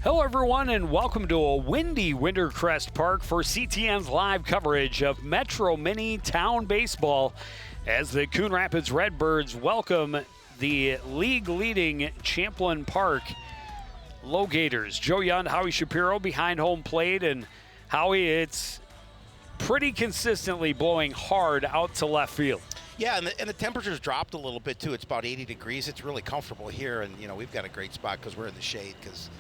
Hello, everyone, and welcome to a windy Wintercrest Park for CTN's live coverage of Metro Mini Town Baseball as the Coon Rapids Redbirds welcome the league-leading Champlin Park Low-Gators. Joe Young, Howie Shapiro behind home plate, and Howie, it's pretty consistently blowing hard out to left field. Yeah, and the temperature's dropped a little bit, too. It's about 80 degrees. It's really comfortable here, and, you know, we've got a great spot because we're in the shade because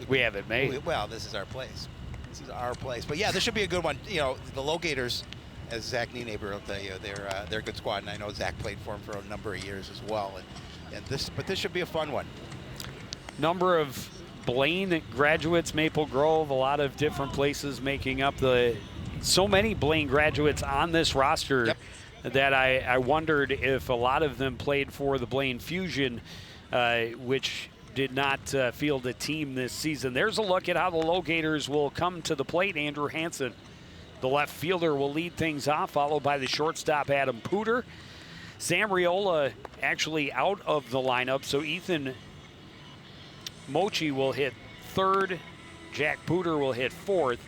we have it made. Well, this is our place. This is our place. But, yeah, this should be a good one. You know, the Low-Gators, as Zach Nienaber will tell you, they're a good squad, and I know Zach played for them for a number of years as well. But this should be a fun one. Number of Blaine graduates, Maple Grove, a lot of different places making up so many Blaine graduates on this roster. Yep. That I wondered if a lot of them played for the Blaine Fusion, which did not field a team this season. There's a look at how the Low-Gators will come to the plate. Andrew Hansen, the left fielder, will lead things off, followed by the shortstop, Adam Pooter. Sam Riola actually out of the lineup, so Ethan Mochi will hit third. Jack Pooter will hit fourth.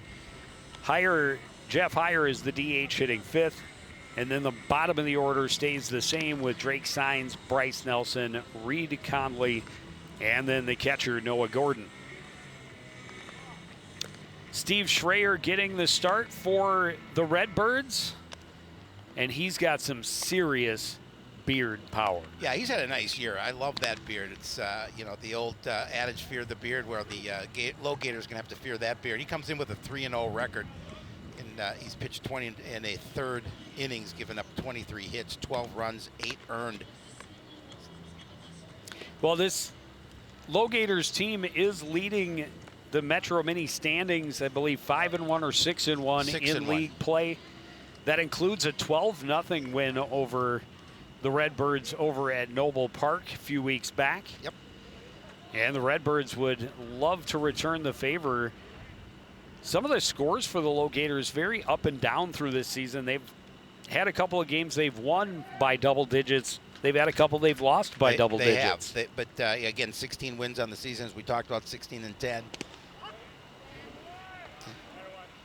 Jeff Heyer is the DH hitting fifth. And then the bottom of the order stays the same with Drake Sines, Bryce Nelson, Reed Conley, and then the catcher, Noah Gordon. Steve Schreier getting the start for the Redbirds, and he's got some serious beard power. Yeah, he's had a nice year. I love that beard. It's, you know, the old adage, fear the beard, where the Low-Gators going to have to fear that beard. He comes in with a 3-0 record. He's pitched 20 in a third innings, given up 23 hits, 12 runs, 8 earned. Well, this Low-Gators team is leading the Metro Mini standings, I believe 5-1 or 6-1 in league play. That includes a 12-0 win over the Redbirds over at Noble Park a few weeks back. Yep. And the Redbirds would love to return the favor. Some of the scores for the Low-Gators very up and down through this season. They've had a couple of games they've won by double digits. They've had a couple they've lost by double digits. They have. But again, 16 wins on the season, as we talked about, 16-10.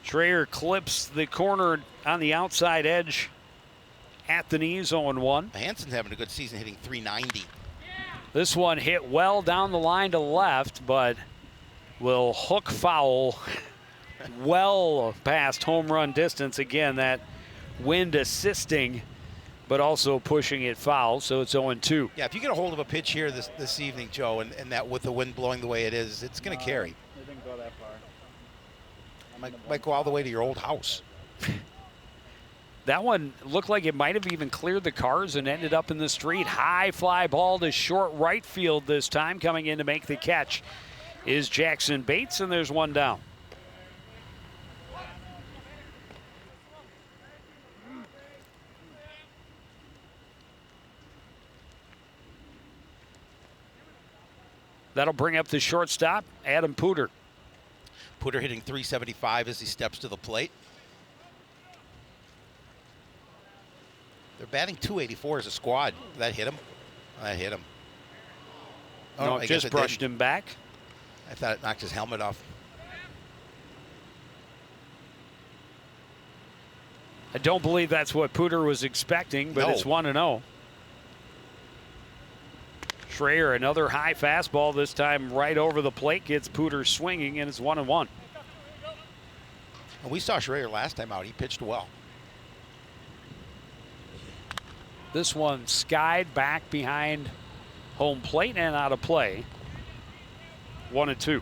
Schreier clips the corner on the outside edge at the knees, 0-1. Hansen's having a good season, hitting .390. This one hit well down the line to left, but will hook foul well past home run distance. Again, that wind assisting, but also pushing it foul, so it's 0-2. Yeah, if you get a hold of a pitch here this evening, Joe, and that with the wind blowing the way it is, it's going to carry. It didn't go that far. Might go all the way to your old house. That one looked like it might have even cleared the cars and ended up in the street. High fly ball to short right field this time. Coming in to make the catch is Jackson Bates, and there's one down. That'll bring up the shortstop, Adam Pooter. Pooter hitting .375 as he steps to the plate. They're batting .284 as a squad. Did that hit him? That hit him. Oh, no, it just brushed him back. I thought it knocked his helmet off. I don't believe that's what Pooter was expecting, but No. It's 1-0. Schreier, another high fastball, this time right over the plate, gets Pooter swinging, and it's 1-1. And we saw Schreier last time out. He pitched well. This one skied back behind home plate and out of play. 1-2.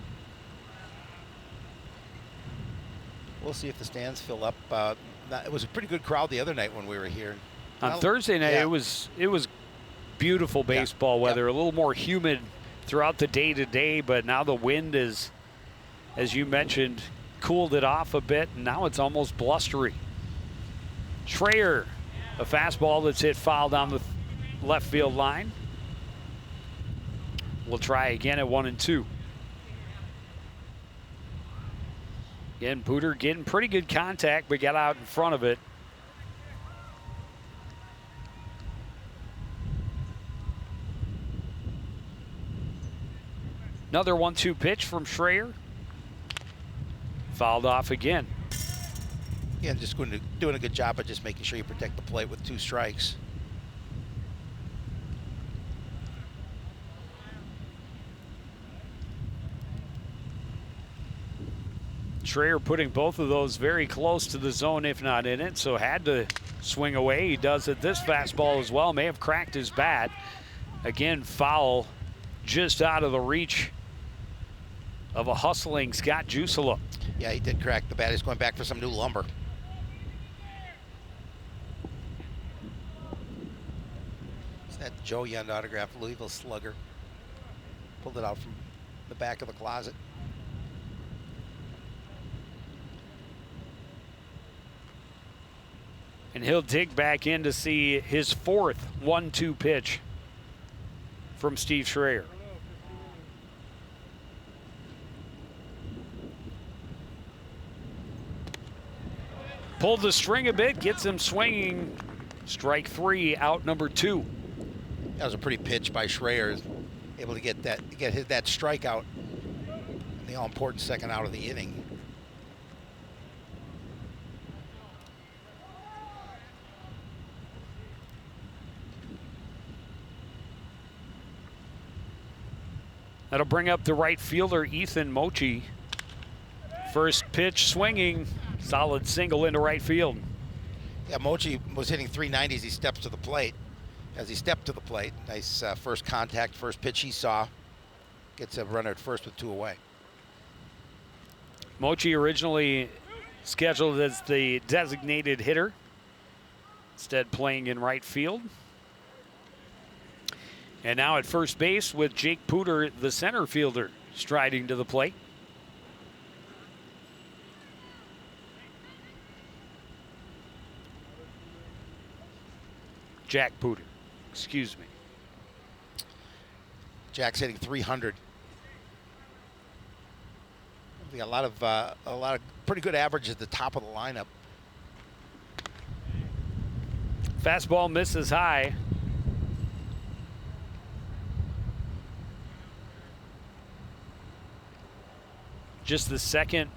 We'll see if the stands fill up. It was a pretty good crowd the other night when we were here. On Thursday night, yeah. it was beautiful baseball weather, a little more humid throughout the day-to-day, but now the wind is, as you mentioned, cooled it off a bit, and now it's almost blustery. Schreier, a fastball that's hit foul down the left field line. We'll try again at 1-2. Again, Pooter getting pretty good contact, but got out in front of it. Another 1-2 pitch from Schreier. Fouled off again. Again, just doing a good job of just making sure you protect the plate with 2 strikes. Schreier putting both of those very close to the zone, if not in it, so had to swing away. He does it this fastball as well. May have cracked his bat. Again, foul just out of the reach of a hustling Scott Jusela. Yeah, he did crack the bat. He's going back for some new lumber. It's that Joe Young autograph, Louisville Slugger. Pulled it out from the back of the closet. And he'll dig back in to see his 4th 1-2 pitch from Steve Schreier. Pulled the string a bit, gets him swinging. Strike 3, out number 2. That was a pretty pitch by Schreier, able to get that strikeout in the all-important second out of the inning. That'll bring up the right fielder, Ethan Mochi. First pitch swinging, solid single into right field. Yeah, Mochi was hitting 390 as he steps to the plate. As he stepped to the plate, nice first contact, first pitch he saw. Gets a runner at first with 2 away. Mochi originally scheduled as the designated hitter, instead playing in right field. And now at first base with Jake Pooter, the center fielder, striding to the plate. Jack Pooter, excuse me. Jack's hitting 300. A lot of pretty good average at the top of the lineup. Fastball misses high. Just the second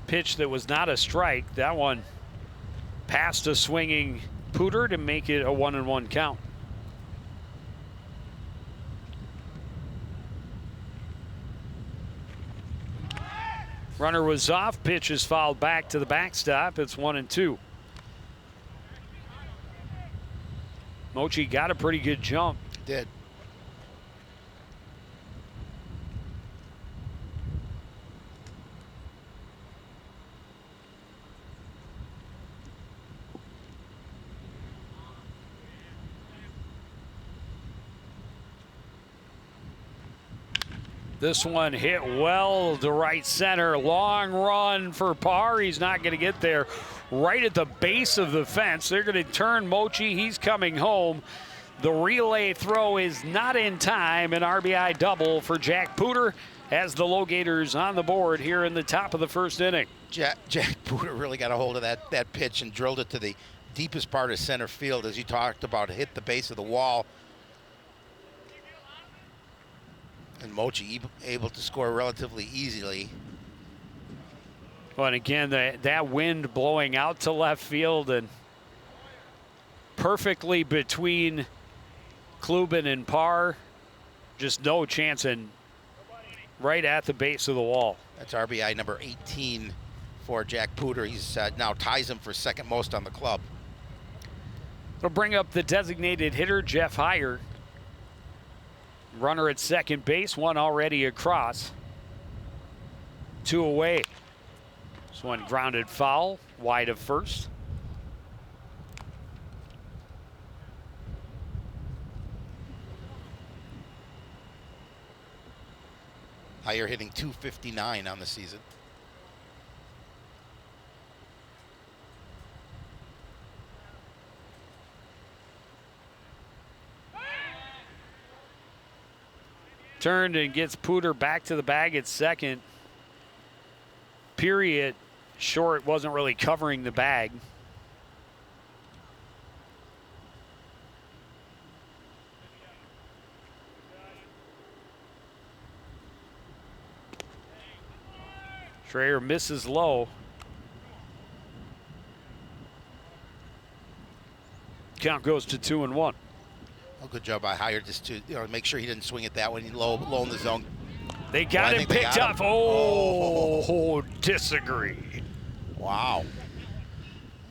pitch that was not a strike. That one past a swinging Pooter to make it a 1-1 count. Runner was off. Pitch is fouled back to the backstop. It's 1-2. Mochi got a pretty good jump. Did. This one hit well to right center. Long run for Parr. He's not going to get there. Right at the base of the fence. They're going to turn Mochi. He's coming home. The relay throw is not in time. An RBI double for Jack Pooter as the Low-Gators on the board here in the top of the first inning. Jack Pooter really got a hold of that pitch and drilled it to the deepest part of center field, as you talked about. Hit the base of the wall. And Mochi able to score relatively easily. Well, and again, that wind blowing out to left field and perfectly between Kluben and Parr. Just no chance, and right at the base of the wall. That's RBI number 18 for Jack Pooter. He's now ties him for second most on the club. It'll bring up the designated hitter, Jeff Heyer. Runner at second base, one already across. 2 away. This one grounded foul, wide of first. Heyer hitting .259 on the season. Turned and gets Pooter back to the bag at second. Period. Short wasn't really covering the bag. Schreier misses low. Count goes to 2-1. Well, good job by Hire just to make sure he didn't swing it that way. Low in the zone. They got him picked up. Oh, disagree. Wow.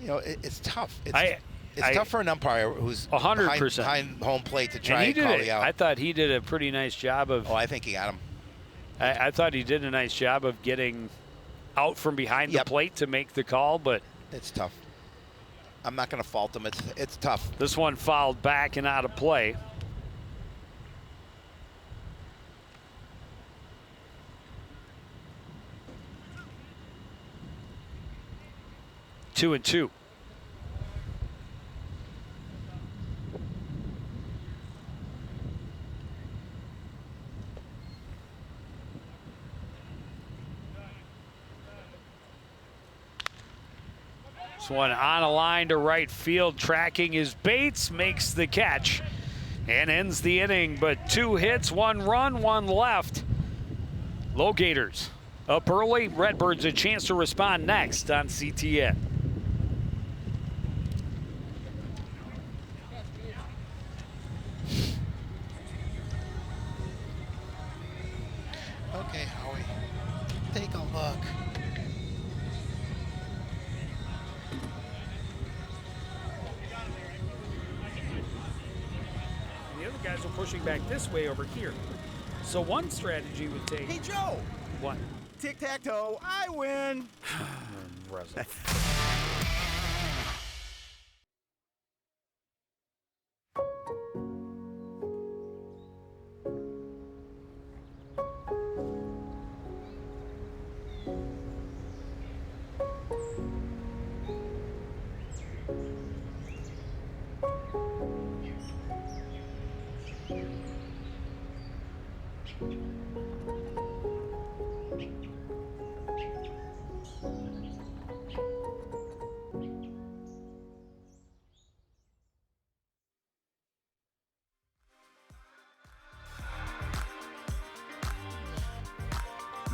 It's tough. It's tough for an umpire who's 100% behind home plate to try and call you out. I thought he did a pretty nice job of. Oh, I think he got him. I thought he did a nice job of getting out from behind the plate to make the call, but it's tough. I'm not going to fault him. It's tough. This one fouled back and out of play. Two and two. This one on a line to right field, tracking his Bates, makes the catch and ends the inning. But 2 hits, 1 run, 1 left. Low Gators up early. Redbirds a chance to respond next on CTN. Okay, Howie, take a look. The other guys are pushing back this way over here. So one strategy would take. Hey, Joe! What? Tic-tac-toe, I win!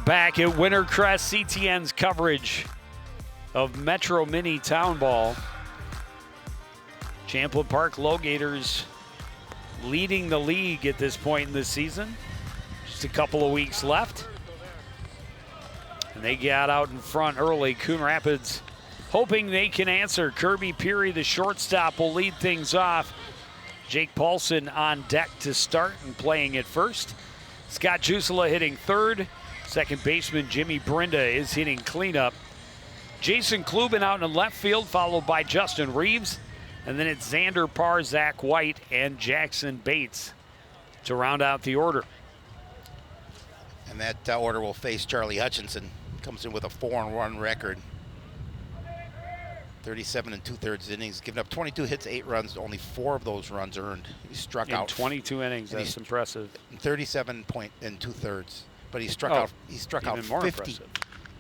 Back at Wintercrest, CTN's coverage of Metro Mini Townball. Champlin Park Low Gators leading the league at this point in the season. Just a couple of weeks left. And they got out in front early. Coon Rapids hoping they can answer. Kirby Peary, the shortstop, will lead things off. Jake Paulson on deck to start and playing at first. Scott Jusela hitting third. Second baseman Jimmy Brinda is hitting cleanup. Jason Klubin out in the left field, followed by Justin Reeves. And then it's Xander Parr, Zach White, and Jackson Bates to round out the order. And that order will face Charlie Hutchinson. Comes in with a 4-1 record. 37 2/3 innings, giving up 22 hits, 8 runs, only 4 of those runs earned. He struck out 22 innings. That's impressive. 37 2/3. But he struck out. He struck out 50. More impressive.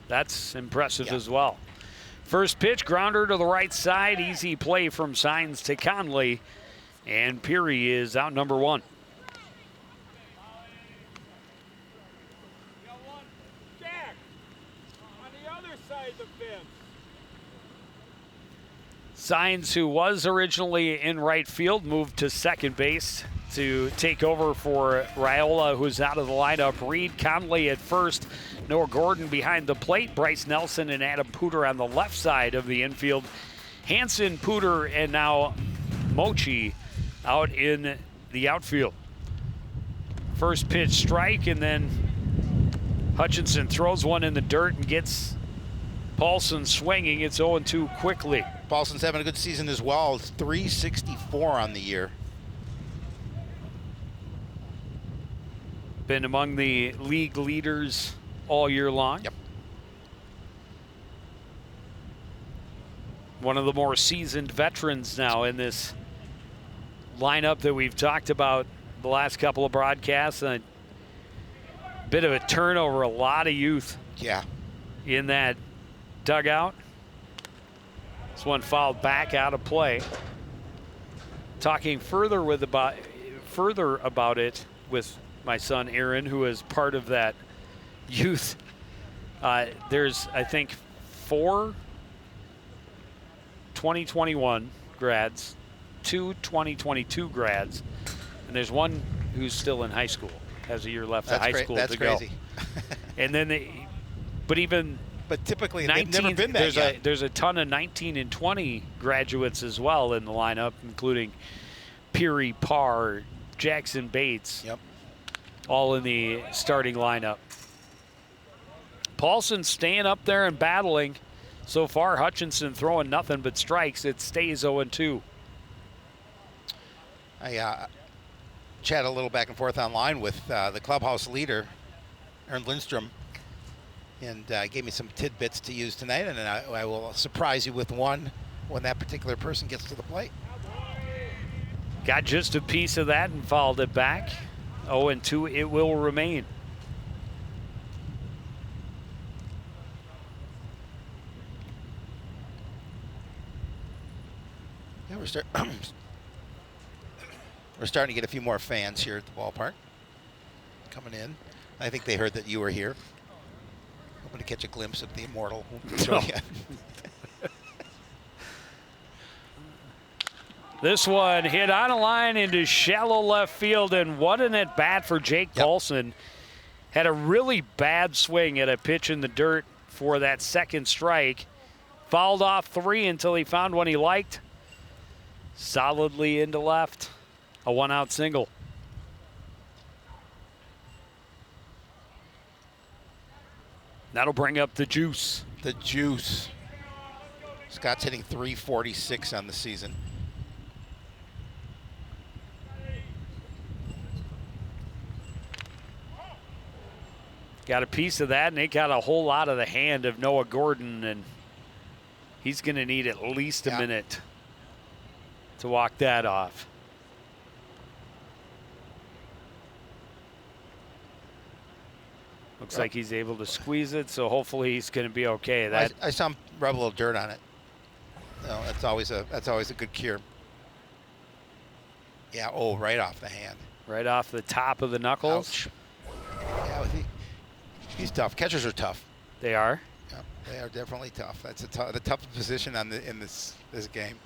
That's impressive as well. First pitch, grounder to the right side. Easy play from Signs to Conley. And Peary is out number 1. Jack, on the other side of the fence. Signs, who was originally in right field, moved to second base to take over for Raiola, who's out of the lineup. Reed Conley at first. Noah Gordon behind the plate. Bryce Nelson and Adam Pooter on the left side of the infield. Hanson, Pooter, and now Mochi out in the outfield. First pitch strike, and then Hutchinson throws one in the dirt and gets Paulson swinging. It's 0-2 quickly. Paulson's having a good season as well. It's 364 on the year. Been among the league leaders all year long. Yep. One of the more seasoned veterans now in this lineup that we've talked about the last couple of broadcasts. A bit of a turnover, a lot of youth in that dugout. This one fouled back out of play. Talking further about it with my son Aaron, who is part of that youth There's, I think, 4 2021 grads, 2 2022 grads, and there's one who's still in high school, has a year left of high school to go. That's crazy. And then but typically 19, they've never been that yet. There's a ton of 19 and 20 graduates as well in the lineup, including Peary, Parr, Jackson Bates. Yep. All in the starting lineup. Paulson staying up there and battling. So far, Hutchinson throwing nothing but strikes. It stays 0-2. I chatted a little back and forth online with the clubhouse leader, Aaron Lindstrom, and gave me some tidbits to use tonight, and I will surprise you with one when that particular person gets to the plate. Got just a piece of that and fouled it back. 0-2, it will remain. Yeah, we're starting to get a few more fans here at the ballpark coming in. I think they heard that you were here. Hoping to catch a glimpse of the immortal. This one hit on a line into shallow left field, and what an at-bat for Jake Paulson. Had a really bad swing at a pitch in the dirt for that second strike. Fouled off 3 until he found one he liked. Solidly into left. A 1-out single. That'll bring up the juice. The juice. Scott's hitting .346 on the season. Got a piece of that, and they got a whole lot of the hand of Noah Gordon, and he's going to need at least a minute to walk that off. Looks like he's able to squeeze it, so hopefully he's going to be okay. I saw him rub a little dirt on it. No, that's always a good cure. Yeah, right off the hand. Right off the top of the knuckles. Ouch. Yeah, he's tough. Catchers are tough. They are. Yeah, they are definitely tough. That's the toughest position in this game.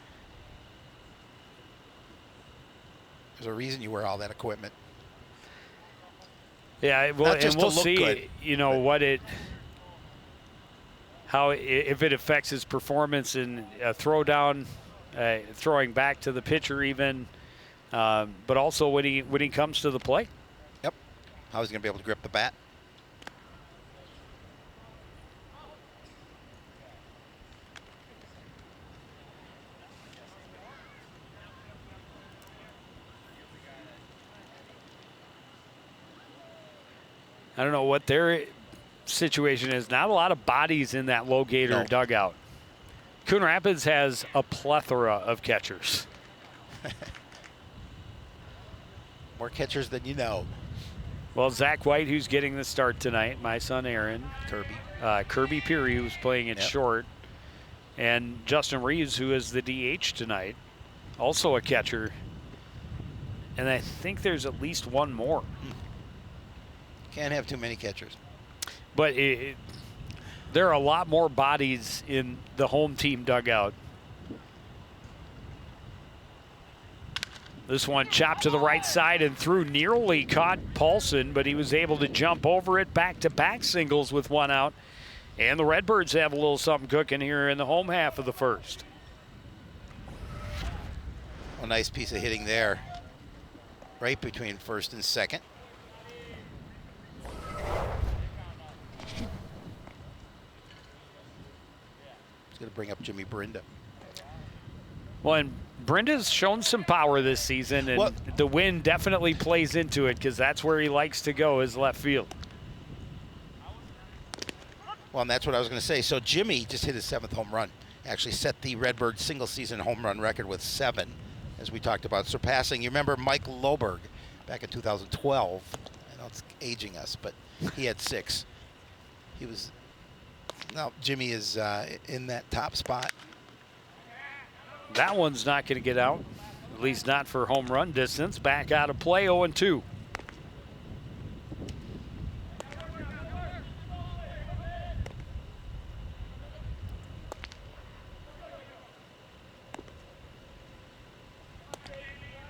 There's a reason you wear all that equipment. Yeah, well, and we'll see. Good, if it affects his performance in a throwdown, throwing back to the pitcher even, but also when he comes to the plate. Yep. How he's going to be able to grip the bat. I don't know what their situation is. Not a lot of bodies in that low gator dugout. Coon Rapids has a plethora of catchers. More catchers than you know. Well, Zach White, who's getting the start tonight. My son Aaron. Kirby Peary, who's playing at short. And Justin Reeves, who is the DH tonight. Also a catcher. And I think there's at least one more. Can't have too many catchers. But there are a lot more bodies in the home team dugout. This one chopped to the right side and through, nearly caught Paulson, but he was able to jump over it. Back-to-back singles with 1 out. And the Redbirds have a little something cooking here in the home half of the first. A nice piece of hitting there. Right between first and second. Going to bring up Jimmy Brinda. Well, and Brinda's shown some power this season, and the wind definitely plays into it because that's where he likes to go, is left field. Well, and that's what I was going to say. So Jimmy just hit his 7th home run. Actually set the Redbird single-season home run record with 7, as we talked about, surpassing. You remember Mike Loberg back in 2012. I know it's aging us, but he had 6. He was. Now Jimmy is in that top spot. That one's not going to get out, at least not for home run distance. Back out of play, 0-2.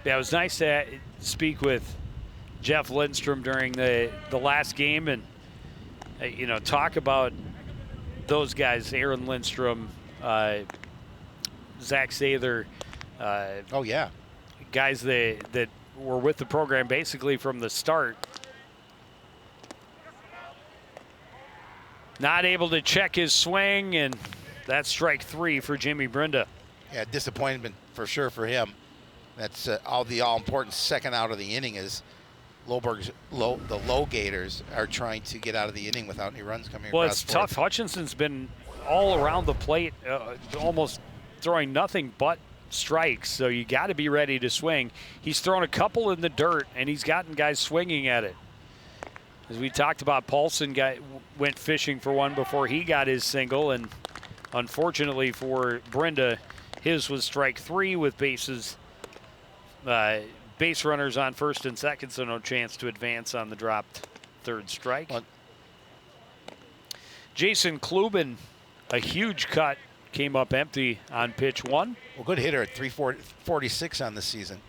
Yeah, it was nice to speak with Jeff Lindstrom during the last game and, talk about those guys, Aaron Lindstrom, Zach Sather. Oh, yeah. Guys that were with the program basically from the start. Not able to check his swing, and that's strike 3 for Jimmy Brenda. Yeah, disappointment for sure for him. That's the all-important second out of the inning is the low Gators are trying to get out of the inning without any runs coming Well, across. it's tough. Hutchinson's been all around the plate, almost throwing nothing but strikes, so you got to be ready to swing. He's thrown a couple in the dirt, and he's gotten guys swinging at it. As we talked about, Paulson went fishing for one before he got his single, and unfortunately for Brenda, his was strike 3 with base runners on first and second, so no chance to advance on the dropped third strike. Jason Klubin, a huge cut, came up empty on pitch 1. Well, good hitter at 346 on the season.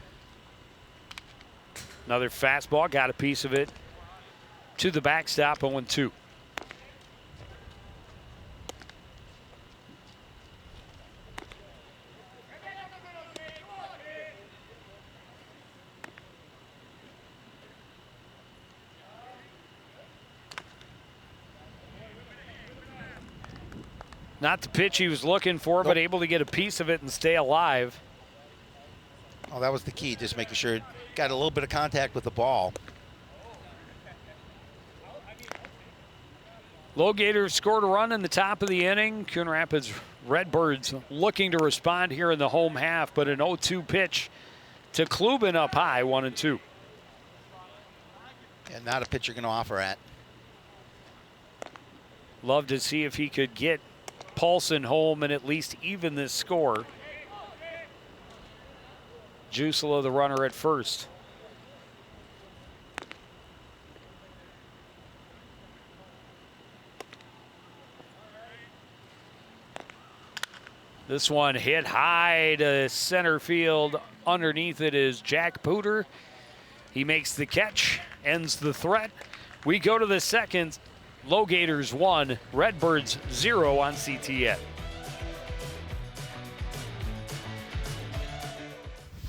Another fastball, got a piece of it to the backstop, 0-2. Not the pitch he was looking for, but able to get a piece of it and stay alive. Oh, that was the key, just making sure it got a little bit of contact with the ball. Low Gators scored a run in the top of the inning. Coon Rapids Redbirds looking to respond here in the home half, but an 0-2 pitch to Klubin up high, 1-2. And not a pitch you're going to offer at. Love to see if he could get Paulson home and at least even this score. Jusela, the runner at first. This one hit high to center field. Underneath it is Jack Pooter. He makes the catch, ends the threat. We go to the second. Low Gators 1, Redbirds 0 on CTN.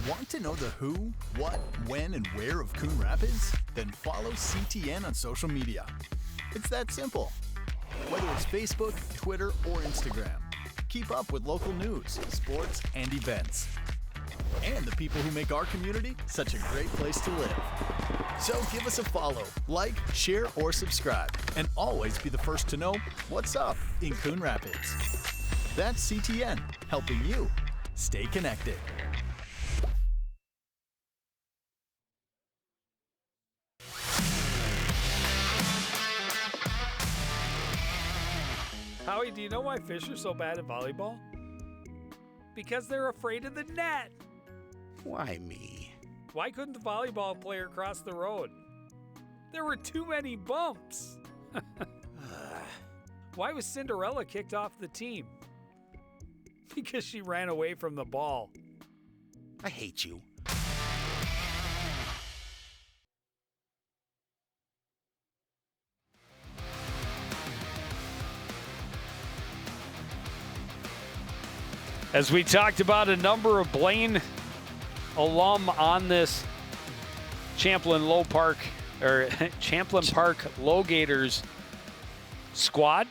Want to know the who, what, when, and where of Coon Rapids? Then follow CTN on social media. It's that simple. Whether it's Facebook, Twitter, or Instagram, keep up with local news, sports, and events. And the people who make our community such a great place to live. So give us a follow, like, share, or subscribe, and always be the first to know what's up in Coon Rapids. That's CTN, helping you stay connected. Howie, do you know why fish are so bad at volleyball? Because they're afraid of the net. Why me? Why couldn't the volleyball player cross the road? There were too many bumps. Why was Cinderella kicked off the team? Because she ran away from the ball. I hate you. As we talked about, a number of Blaine alum on this Champlin Park Low Gators squad.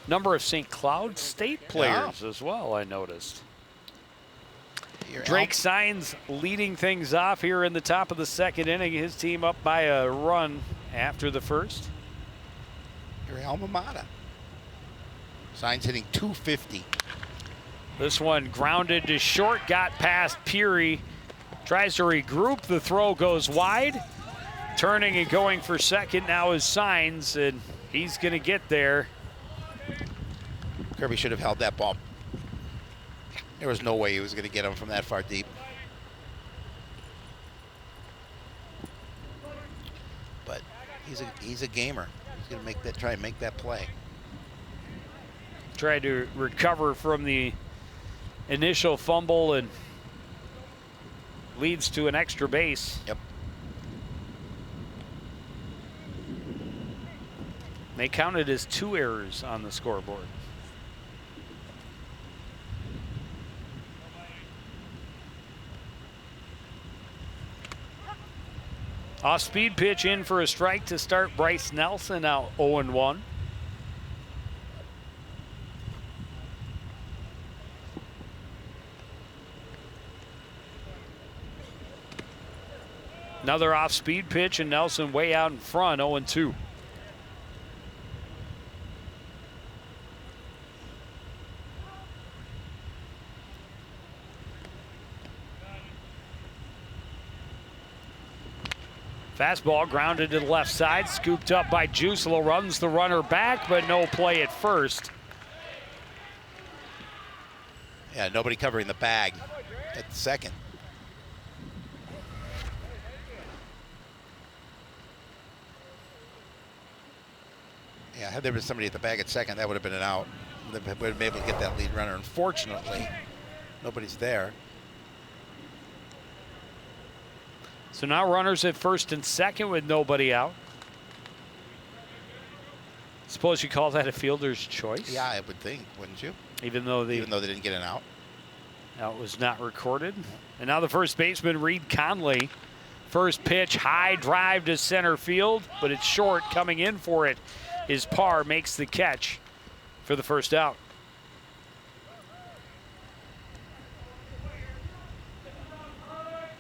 Number of St. Cloud State players as well, I noticed. Drake Signs leading things off here in the top of the second inning. His team up by a run after the first. Your alma mater. Signs hitting .250. This one grounded to short, got past Peary. Tries to regroup, the throw goes wide. Turning and going for second now is Signs, and he's gonna get there. Kirby should have held that ball. There was no way he was gonna get him from that far deep. But he's a gamer. He's gonna try and make that play. Tried to recover from the initial fumble and leads to an extra base. Yep. They counted as 2 errors on the scoreboard. Off-speed pitch in for a strike to start Bryce Nelson, out 0-1. Another off-speed pitch, and Nelson way out in front, 0-2. Fastball grounded to the left side, scooped up by Jusela, runs the runner back, but no play at first. Yeah, nobody covering the bag at second. Yeah, had there been somebody at the bag at second, that would have been an out. Would have been able to get that lead runner. Unfortunately, nobody's there. So now runners at first and second with nobody out. Suppose you call that a fielder's choice? Yeah, I would think, wouldn't you? Even though they didn't get an out. Out was not recorded. And now the first baseman, Reed Conley. First pitch, high drive to center field, but it's short. Coming in for it is Parr, makes the catch for the first out.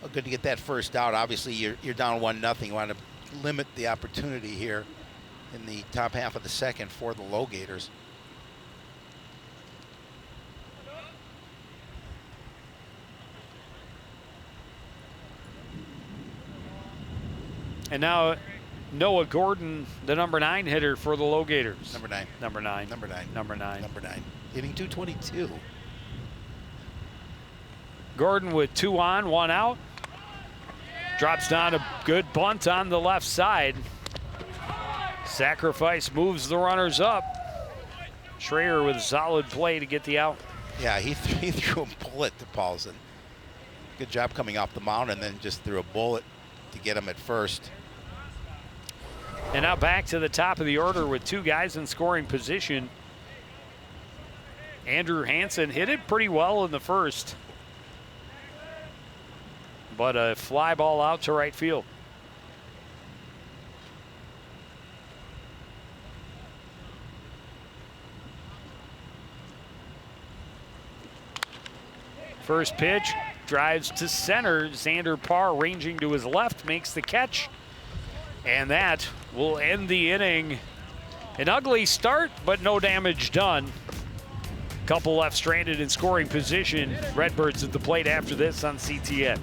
Well, good to get that first out. Obviously, you're down 1-0. You want to limit the opportunity here in the top half of the second for the Low Gators. And now Noah Gordon, the number 9 hitter for the Low Gators. Number 9. Number 9. Number 9. Number 9. Number 9. Hitting .222. Gordon with 2 on, 1 out. Drops down a good bunt on the left side. Sacrifice moves the runners up. Schreier with a solid play to get the out. Yeah, he threw a bullet to Paulson. Good job coming off the mound, and then just threw a bullet to get him at first. And now back to the top of the order with 2 guys in scoring position. Andrew Hansen hit it pretty well in the first, but a fly ball out to right field. First pitch, drives to center. Xander Parr ranging to his left, makes the catch. And that will end the inning. An ugly start, but no damage done. Couple left stranded in scoring position. Redbirds at the plate after this on CTN.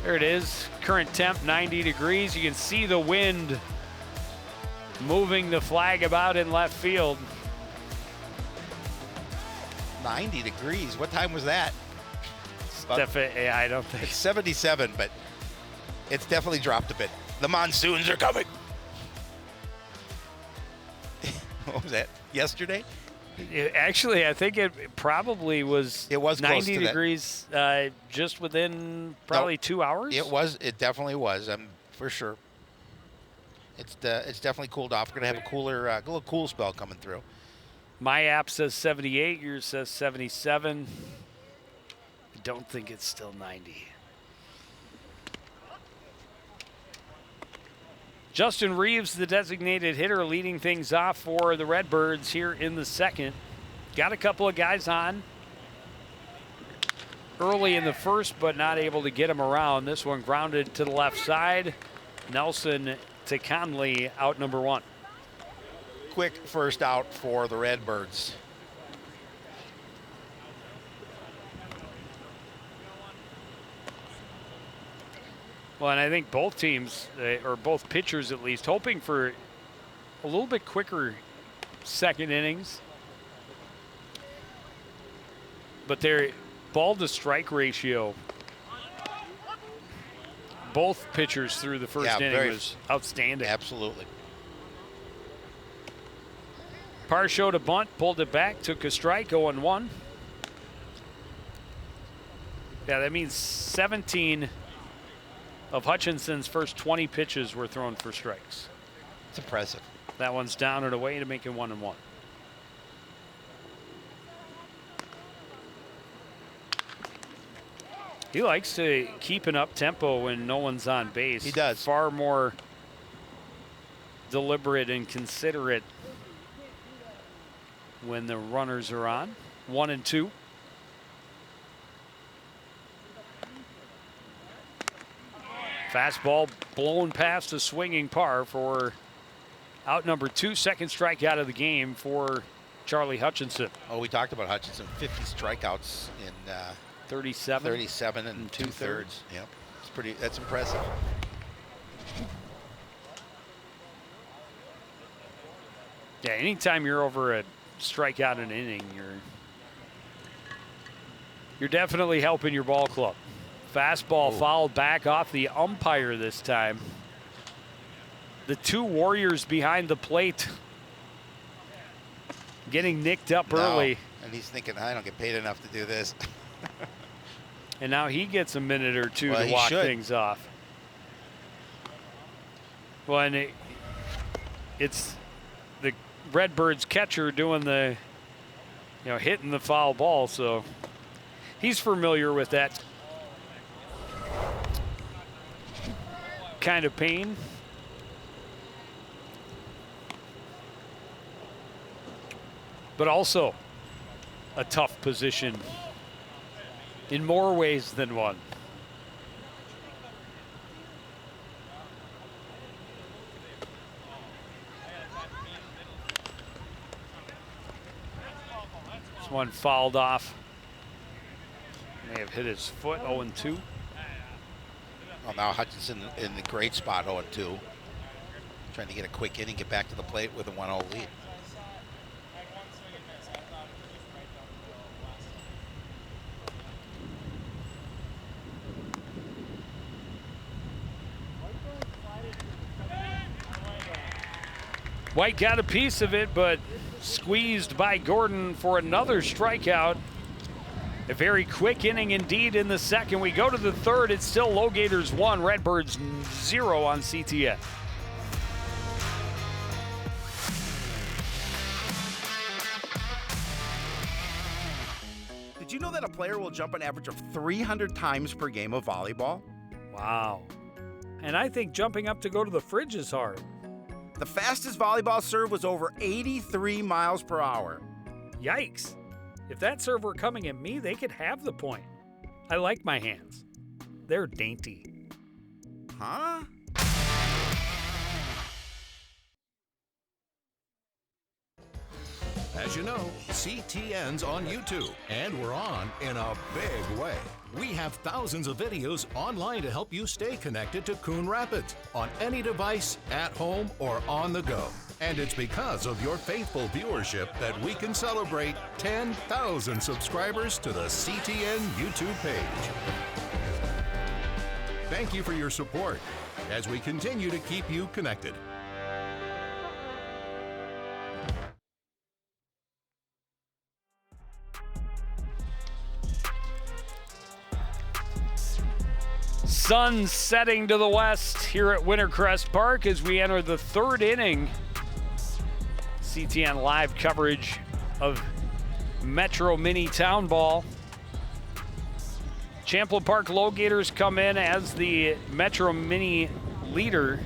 There it is, current temp 90 degrees. You can see the wind moving the flag about in left field. 90 degrees, what time was that? Yeah, I don't think. It's 77, but it's definitely dropped a bit. The monsoons are coming. What was that, yesterday? Actually, I think it probably was. It was 90 degrees, just within probably 2 hours. It was. It definitely was. For sure. It's definitely cooled off. We're going to have a little cool spell coming through. My app says 78. Yours says 77. I don't think it's still 90. Justin Reeves, the designated hitter, leading things off for the Redbirds here in the second. Got a couple of guys on early in the first, but not able to get him around. This one grounded to the left side. Nelson to Conley, out number one. Quick first out for the Redbirds. Well, and I think both teams, or both pitchers at least, hoping for a little bit quicker second innings. But their ball to strike ratio, both pitchers through the first inning was outstanding. Absolutely. Parr showed a bunt, pulled it back, took a strike, 0-1. Yeah, that means 17 of Hutchinson's first 20 pitches were thrown for strikes. It's impressive. That one's down and away to make it 1-1. He likes to keep an up tempo when no one's on base. He does. Far more deliberate and considerate when the runners are on. 1-2. Fastball blown past a swinging Parr for out number 2. Second strikeout of the game for Charlie Hutchinson. Oh, we talked about Hutchinson. 50 strikeouts in 37 and two-thirds. Yep. That's impressive. Yeah, anytime you're over a strikeout an inning, you're definitely helping your ball club. Fastball fouled back off the umpire this time. The two Warriors behind the plate getting nicked up early. And he's thinking, I don't get paid enough to do this. And now he gets a minute or two to walk things off. Well, and it's the Redbirds catcher doing the, hitting the foul ball, so he's familiar with that kind of pain. But also a tough position in more ways than one. This one fouled off. May have hit his foot. 0-2. Well, now Hutchinson in the great spot, 0-2. Trying to get a quick inning, get back to the plate with a 1-0 lead. White got a piece of it, but squeezed by Gordon for another strikeout. A very quick inning indeed in the second. We go to the third. It's still Low Gators 1, Redbirds 0 on CTN. Did you know that a player will jump an average of 300 times per game of volleyball? Wow. And I think jumping up to go to the fridge is hard. The fastest volleyball serve was over 83 miles per hour. Yikes. If that serve were coming at me, they could have the point. I like my hands. They're dainty. Huh? As you know, CTN's on YouTube, and we're on in a big way. We have thousands of videos online to help you stay connected to Coon Rapids on any device, at home, or on the go. And it's because of your faithful viewership that we can celebrate 10,000 subscribers to the CTN YouTube page. Thank you for your support as we continue to keep you connected. Sun setting to the west here at Wintercrest Park as we enter the third inning. CTN live coverage of Metro Mini Townball. Champlin Park Low Gators come in as the Metro Mini leader.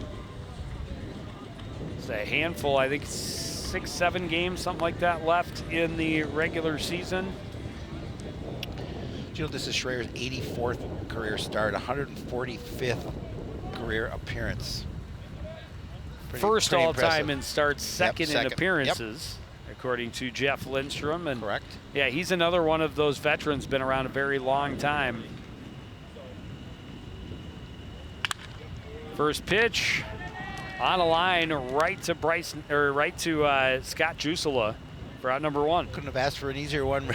It's a handful, I think 6, 7 games, something like that left in the regular season. You know, this is Schreier's 84th career start, 145th career appearance. First pretty all-time impressive. in starts, second in second. appearances, according to Jeff Lindstrom. And Correct. yeah, he's another one of those veterans, been around a very long time. First pitch on a line right to Scott Jusela for out number 1. Couldn't have asked for an easier one.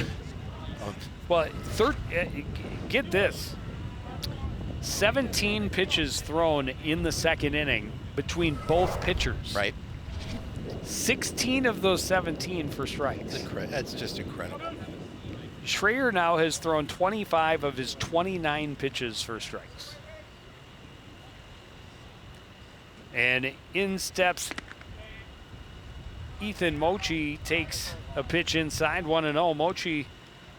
Well, get this. 17 pitches thrown in the second inning between both pitchers. Right. 16 of those 17 for strikes. That's just incredible. Schreier now has thrown 25 of his 29 pitches for strikes. And in steps Ethan Mochi, takes a pitch inside, 1-0. Mochi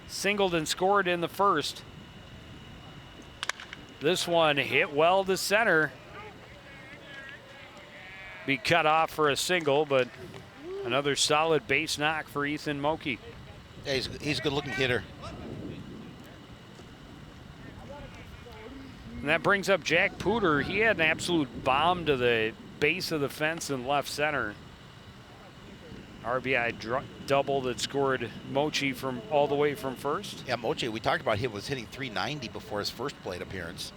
singled and scored in the first. This one hit well to center. Be cut off for a single, but another solid base knock for Ethan Mochi. Yeah, he's a good-looking hitter. And that brings up Jack Pooter. He had an absolute bomb to the base of the fence in left center. RBI double that scored Mochi from all the way from first. Yeah, Mochi, we talked about him, was hitting 390 before his first plate appearance.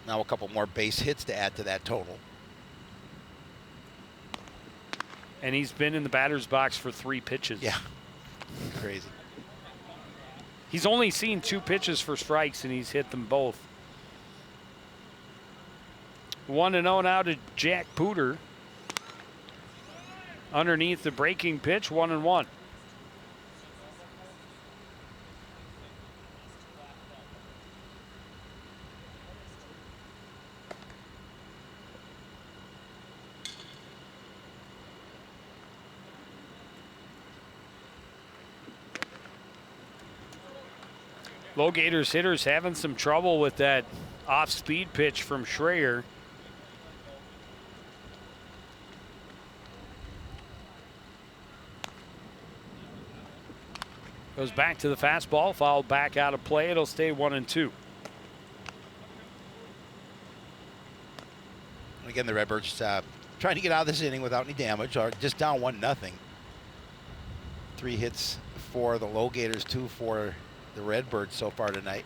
Now a couple more base hits to add to that total. And he's been in the batter's box for 3 pitches. Yeah, crazy. He's only seen 2 pitches for strikes, and he's hit them both. 1-0 now to Jack Pooter. Underneath the breaking pitch, 1-1. Low Gators hitters having some trouble with that off-speed pitch from Schreier. Goes back to the fastball, fouled back out of play. It'll stay 1-2. Again, the Redbirds trying to get out of this inning without any damage, or just down 1-0. 3 hits for the Low Gators, 2 for the Redbirds so far tonight.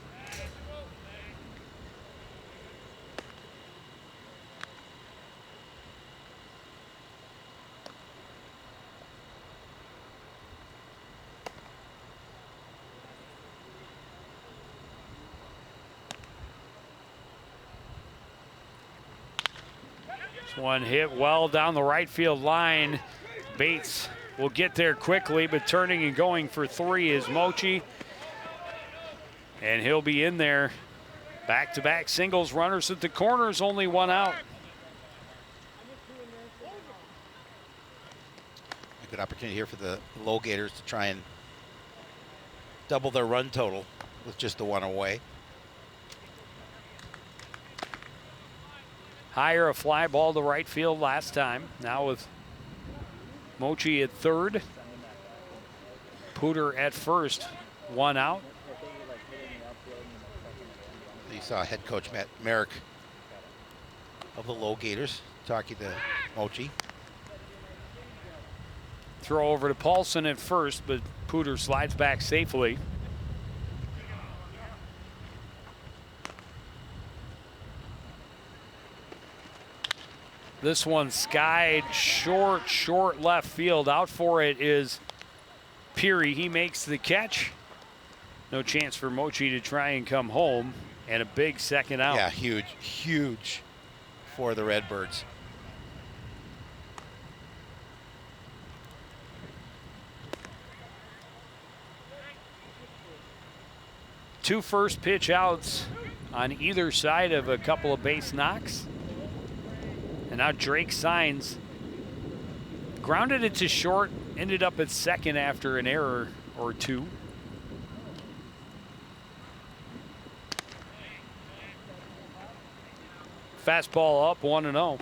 One hit well down the right field line. Bates will get there quickly, but turning and going for 3 is Mochi. And he'll be in there. Back-to-back singles, runners at the corners, only 1 out. A good opportunity here for the Low Gators to try and double their run total with just the 1 away. Higher a fly ball to right field last time. Now with Mochi at third. Pooter at first. 1 out. You saw head coach Matt Merrick of the Low Gators talking to Mochi. Throw over to Paulson at first, but Pooter slides back safely. This one skied short left field. Out for it is Peary. He makes the catch. No chance for Mochi to try and come home. And a big second out. Yeah, huge for the Redbirds. Two first pitch outs on either side of a couple of base knocks. And now Drake signs. Grounded it to short, ended up at second after an error or two. Fastball up, 1-0.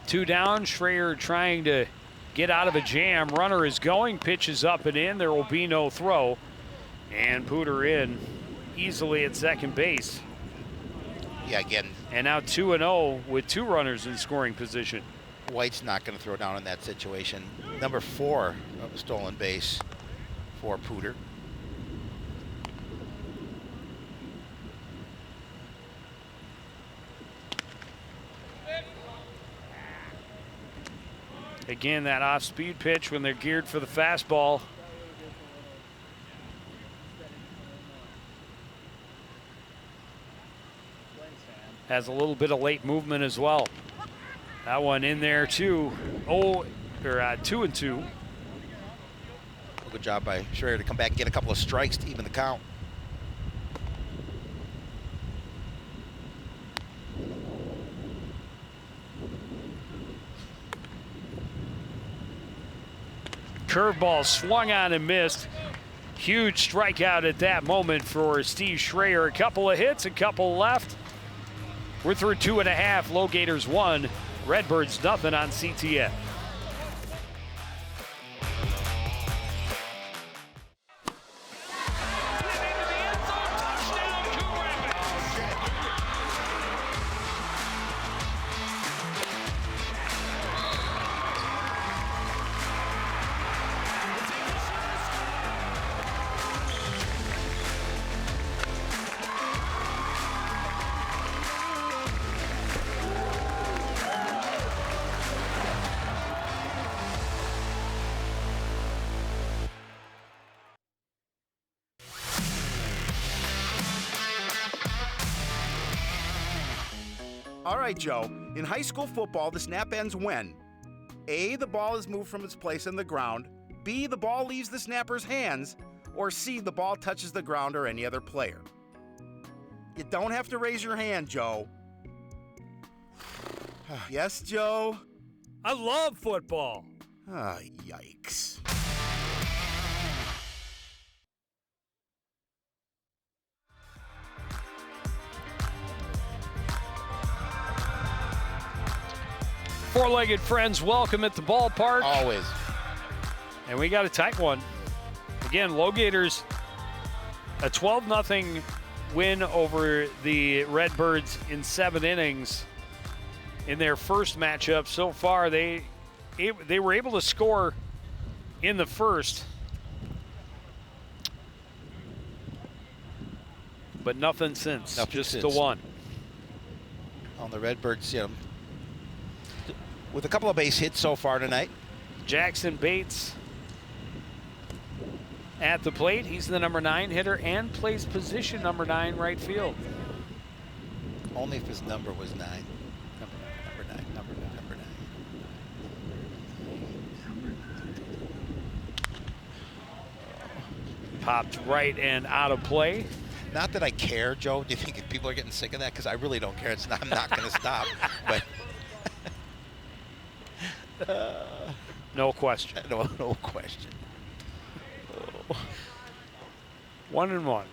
Two down, Schreier trying to get out of a jam. Runner is going, pitches up and in. There will be no throw. And Pooter in easily at second base. Yeah, again. And now 2-0 with two runners in scoring position. White's not going to throw down in that situation. Number 4 stolen base for Pooter. Again, that off-speed pitch when they're geared for the fastball. Has a little bit of late movement as well. That one in there too. 2-2. Good job by Schreier to come back and get a couple of strikes to even the count. Curveball swung on and missed. Huge strikeout at that moment for Steve Schreier. A couple of hits, a couple left. We're through 2.5. Low Gators 1, Redbirds nothing on CTN. All right, Joe. In high school football, the snap ends when A, the ball is moved from its place on the ground, B, the ball leaves the snapper's hands, or C, the ball touches the ground or any other player. You don't have to raise your hand, Joe. Yes, Joe? I love football. Ah, yikes. Four-legged friends, welcome at the ballpark. Always. And we got a tight one. Again, Low Gators, a 12-0 win over the Redbirds in 7 innings. In their first matchup so far, they were able to score in the first, but nothing since. Just the one. On the Redbirds, with a couple of base hits so far tonight. Jackson Bates at the plate. He's the number 9 hitter and plays position number 9 right field. Only if his number was 9. Number 9. Popped right and out of play. Not that I care, Joe. Do you think people are getting sick of that? Because I really don't care. I'm not going to stop. But no question. No question. Oh. 1-1.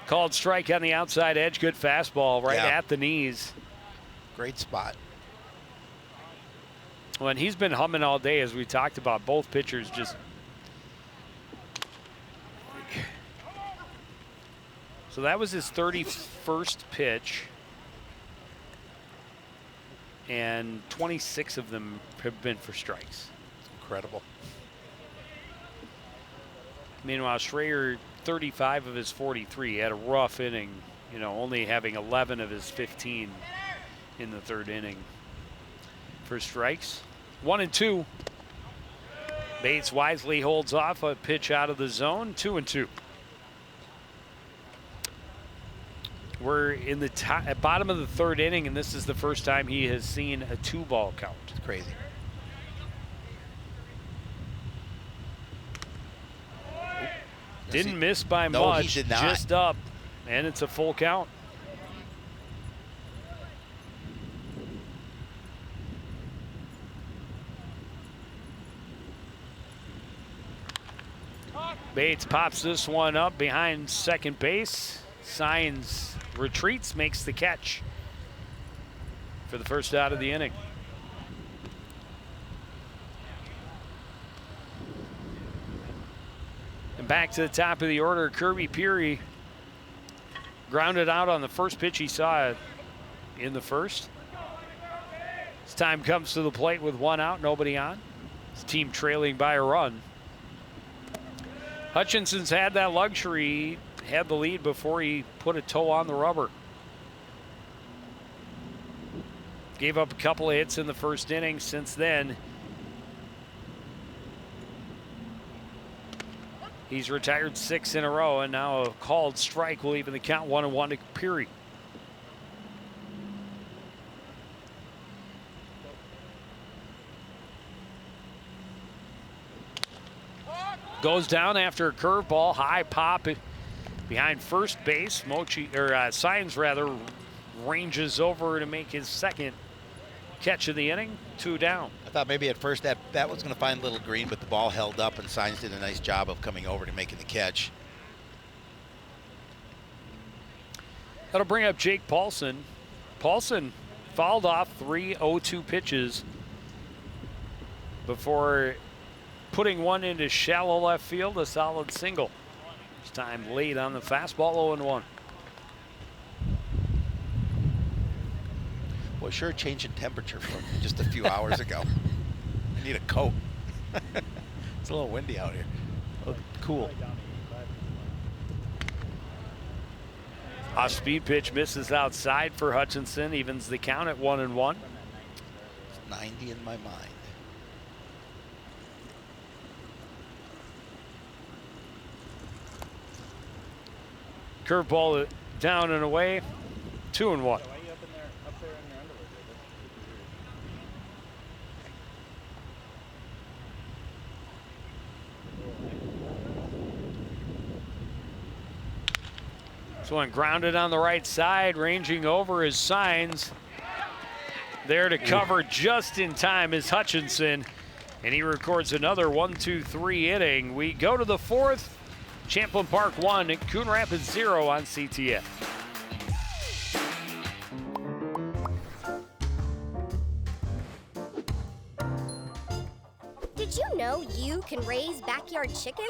Called strike on the outside edge. Good fastball right at the knees. Great spot. Well, and he's been humming all day, as we talked about. Both pitchers just. So that was his 31st pitch. And 26 of them have been for strikes. Incredible. Meanwhile, Schreier, 35 of his 43, had a rough inning, only having 11 of his 15 in the third inning. For strikes, 1-2. Bates wisely holds off a pitch out of the zone, 2-2. We're in the bottom of the third inning, and this is the first time he has seen a 2-ball count. It's crazy. Didn't miss by No, much, he did not. just up, and it's a full count. Bates pops this one up behind second base. Signs, retreats, makes the catch for the first out of the inning. And back to the top of the order, Kirby Peary grounded out on the first pitch he saw in the first. As time comes to the plate with one out, nobody on. His team trailing by a run. Hutchinson's had that luxury, had the lead before he put a toe on the rubber. Gave up a couple of hits in the first inning. Since then, he's retired 6 in a row, and now a called strike will even the count 1-1 to Peary. Goes down after a curveball, high pop behind first base. Signs rather ranges over to make his second catch of the inning. 2 down. I thought maybe at first that was going to find Little Green, but the ball held up, and Signs did a nice job of coming over to making the catch. That'll bring up Jake Paulson. Paulson fouled off 3 0-2 pitches before putting one into shallow left field, a solid single. This time late on the fastball, 0-1. Well, sure changing temperature from just a few hours ago. I need a coat. It's a little windy out here. Oh, cool. Off-speed pitch misses outside for Hutchinson, evens the count at 1-1. It's 90 in my mind. Curveball down and away, 2-1. This one grounded on the right side, ranging over his Signs. There to cover just in time is Hutchinson, and he records another 1-2-3 inning. We go to the 4th. Champlin Park 1, Coon Rapids 0 on CTN. Did you know you can raise backyard chickens?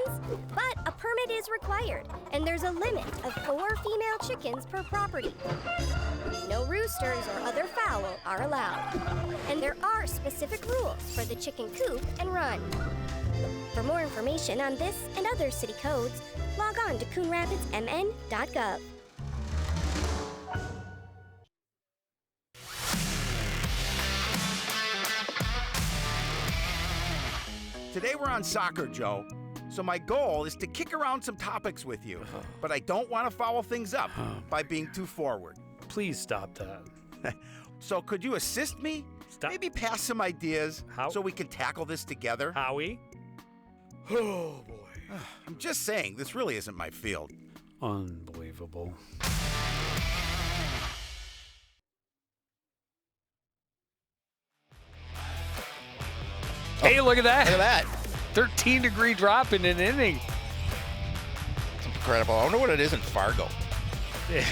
But a permit is required, and there's a limit of 4 female chickens per property. No roosters or other fowl are allowed. And there are specific rules for the chicken coop and run. For more information on this and other city codes, log on to coonrapidsmn.gov. Today we're on soccer, Joe. So my goal is to kick around some topics with you, but I don't want to foul things up by being too forward. Please stop that. So could you assist me? Stop. Maybe pass some ideas How? so we can tackle this together? Howie? Oh, boy. I'm just saying, this really isn't my field. Unbelievable. Hey, look at that. Look at that. 13-degree drop in an inning. It's incredible. I wonder what it is in Fargo. Maybe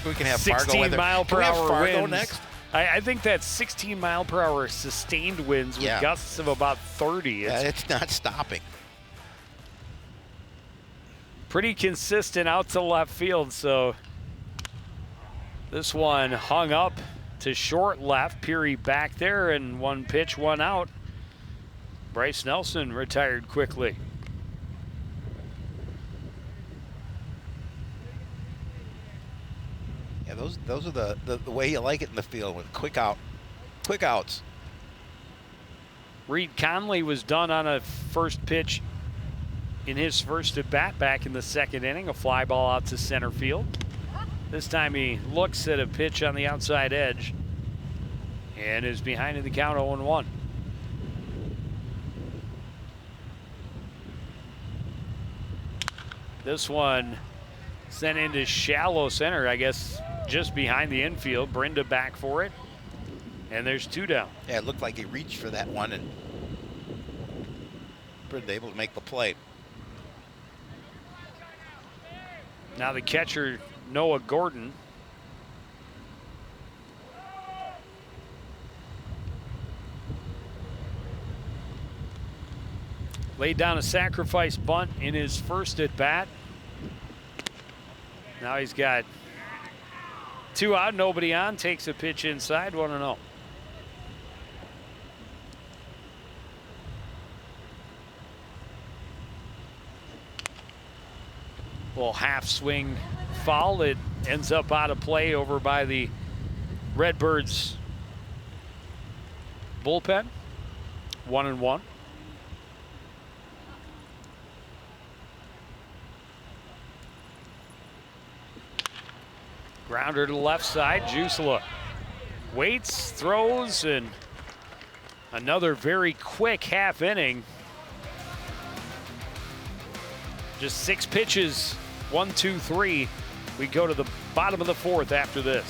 we can have Fargo 16 weather. mile Can per we have hour Fargo winds. next? I think that's 16 mile per hour sustained winds with Yeah. gusts of about 30. Yeah, It's it's not stopping. pretty consistent out to left field, so this one hung up to short left. Peary back there, and 1 pitch, 1 out. Bryce Nelson retired quickly. Yeah, those are the way you like it in the field with quick outs. Reed Conley was done on a first pitch in his first at bat back in the 2nd inning. A fly ball out to center field. This time he looks at a pitch on the outside edge and is behind in the count 0-1. This one sent into shallow center, I guess, just behind the infield. Brenda back for it. And there's 2 down. Yeah, it looked like he reached for that one, and Brenda able to make the play. Now the catcher, Noah Gordon. Laid down a sacrifice bunt in his first at bat. Now he's got 2 out, nobody on, takes a pitch inside, 1-0. Little half swing foul. It ends up out of play over by the Redbirds bullpen. 1-1. Grounder to the left side. Jusela waits, throws, and another very quick half inning. Just 6 pitches, 1, 2, 3. We go to the bottom of the 4th after this.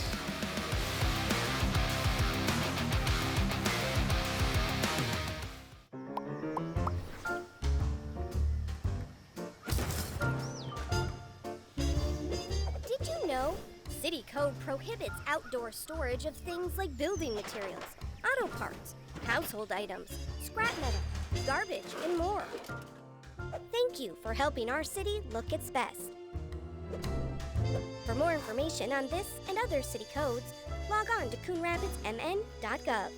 Did you know city code prohibits outdoor storage of things like building materials, auto parts, household items, scrap metal, garbage, and more? Thank you for helping our city look its best. For more information on this and other city codes, log on to coonrapidsmn.gov.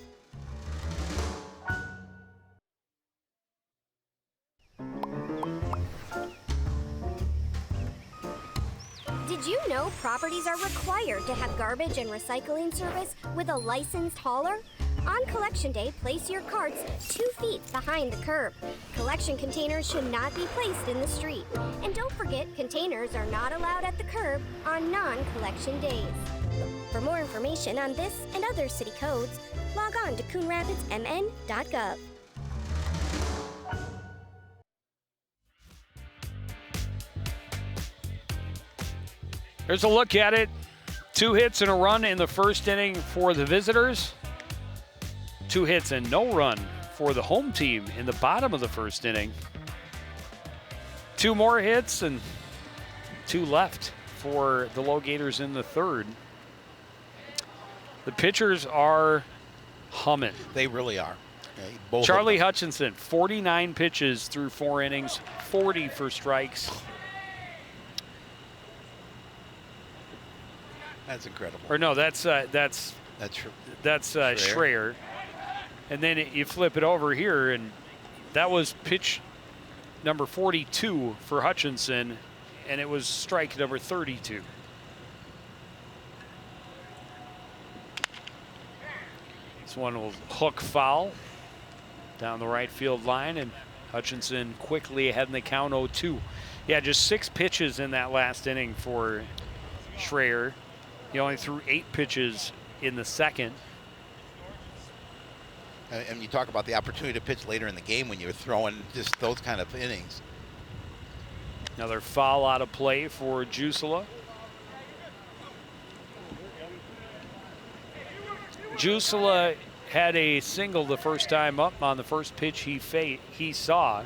Did you know properties are required to have garbage and recycling service with a licensed hauler? On collection day, place your carts 2 feet behind the curb. Collection containers should not be placed in the street. And don't forget, containers are not allowed at the curb on non-collection days. For more information on this and other city codes, log on to coonrapidsmn.gov. There's a look at it. 2 hits and a run in the first inning for the visitors. 2 hits and no run for the home team in the bottom of the first inning. 2 more hits and 2 left for the Low Gators in the third. The pitchers are humming. They really are. Both Charlie Hutchinson, 49 pitches through 4 innings, 40 for strikes. That's incredible. Or no, that's Schreier. And then you flip it over here, and that was pitch number 42 for Hutchinson, and it was strike number 32. This one will hook foul down the right field line, and Hutchinson quickly ahead in the count 0-2. Yeah, just 6 pitches in that last inning for Schreier. He only threw 8 pitches in the second. And you talk about the opportunity to pitch later in the game when you're throwing just those kind of innings. Another foul out of play for Jusela. Jusela had a single the first time up on the first pitch he saw.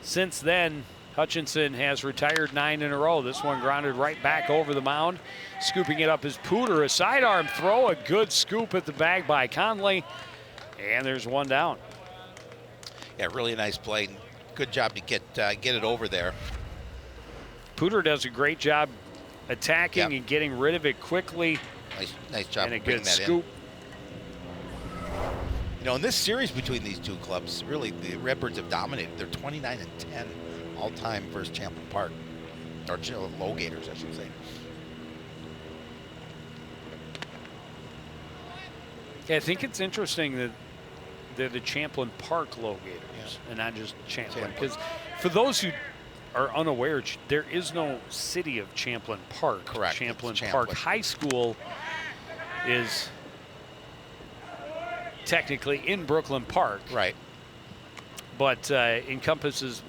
Since then, Hutchinson has retired 9 in a row. This one grounded right back over the mound. Scooping it up is Pooter. A sidearm throw, a good scoop at the bag by Conley. And there's 1 down. Yeah, really nice play. Good job to get it over there. Pooter does a great job attacking and getting rid of it quickly. Nice job. And a good scoop. You know, in this series between these 2 clubs, really the Redbirds have dominated. They're 29-10 all-time versus Champlin Park, or Low Gators, I should say. Yeah, I think it's interesting that they're the Champlin Park Low Gators and not just Champlin. Because for those who are unaware, there is no city of Champlin Park. Correct. Champlin Park High School is technically in Brooklyn Park. Right. But encompasses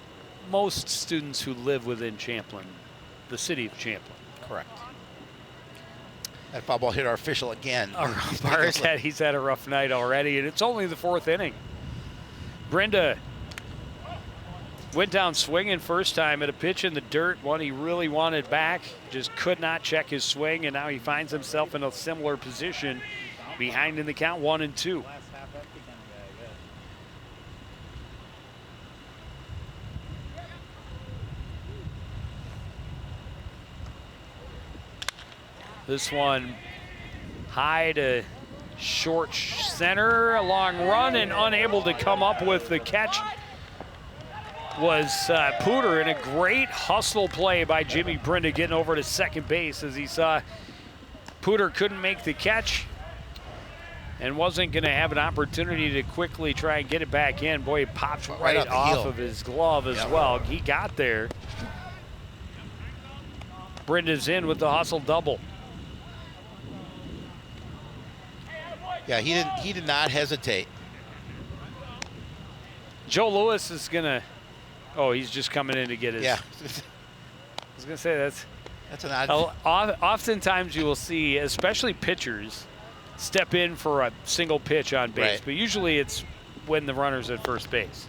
most students who live within Champlin, the city of Champlin. Correct. That foul ball hit our official again. He's had a rough night already, and it's only the 4th inning. Brenda went down swinging first time at a pitch in the dirt, one he really wanted back, just could not check his swing, and now he finds himself in a similar position behind in the count, 1-2. This one high to short center, a long run, and unable to come up with the catch was Pooter, in a great hustle play by Jimmy Brenda getting over to second base as he saw Pooter couldn't make the catch and wasn't going to have an opportunity to quickly try and get it back in. Boy, it popped right off of his glove as well. He got there. Brenda's in with the hustle double. Yeah, he did not hesitate. Joe Lewis is gonna. Oh, he's just coming in to get his. Yeah. I was gonna say that's an odd. Oftentimes you will see, especially pitchers, step in for a single pitch on base, Right. but usually it's when the runner's at first base.